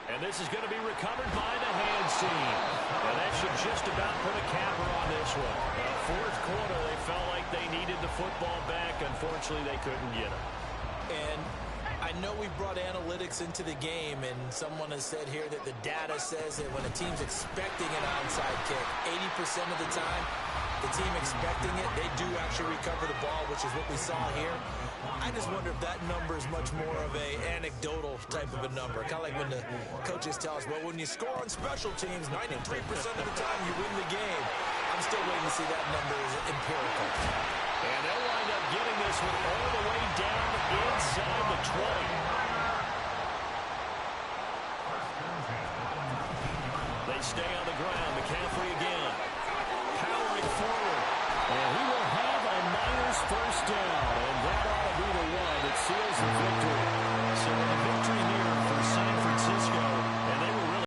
And this is going to be recovered by the hands team. And that should just about put a capper on this one. 4th quarter, they felt like they needed the football back. Unfortunately, they couldn't get it. And I know we brought analytics into the game, and someone has said here that the data says that when a team's expecting an onside kick, 80% of the time, the team expecting it, they do actually recover the ball, which is what we saw here. I just wonder if that number is much more of a anecdotal type of a number. Kind of like when the coaches tell us, well, when you score on special teams, 93% of the time you win the game. I'm still waiting to see that number is empirical. And they'll wind up getting this one all the way down inside the 20. They stay on the ground. McCaffrey again.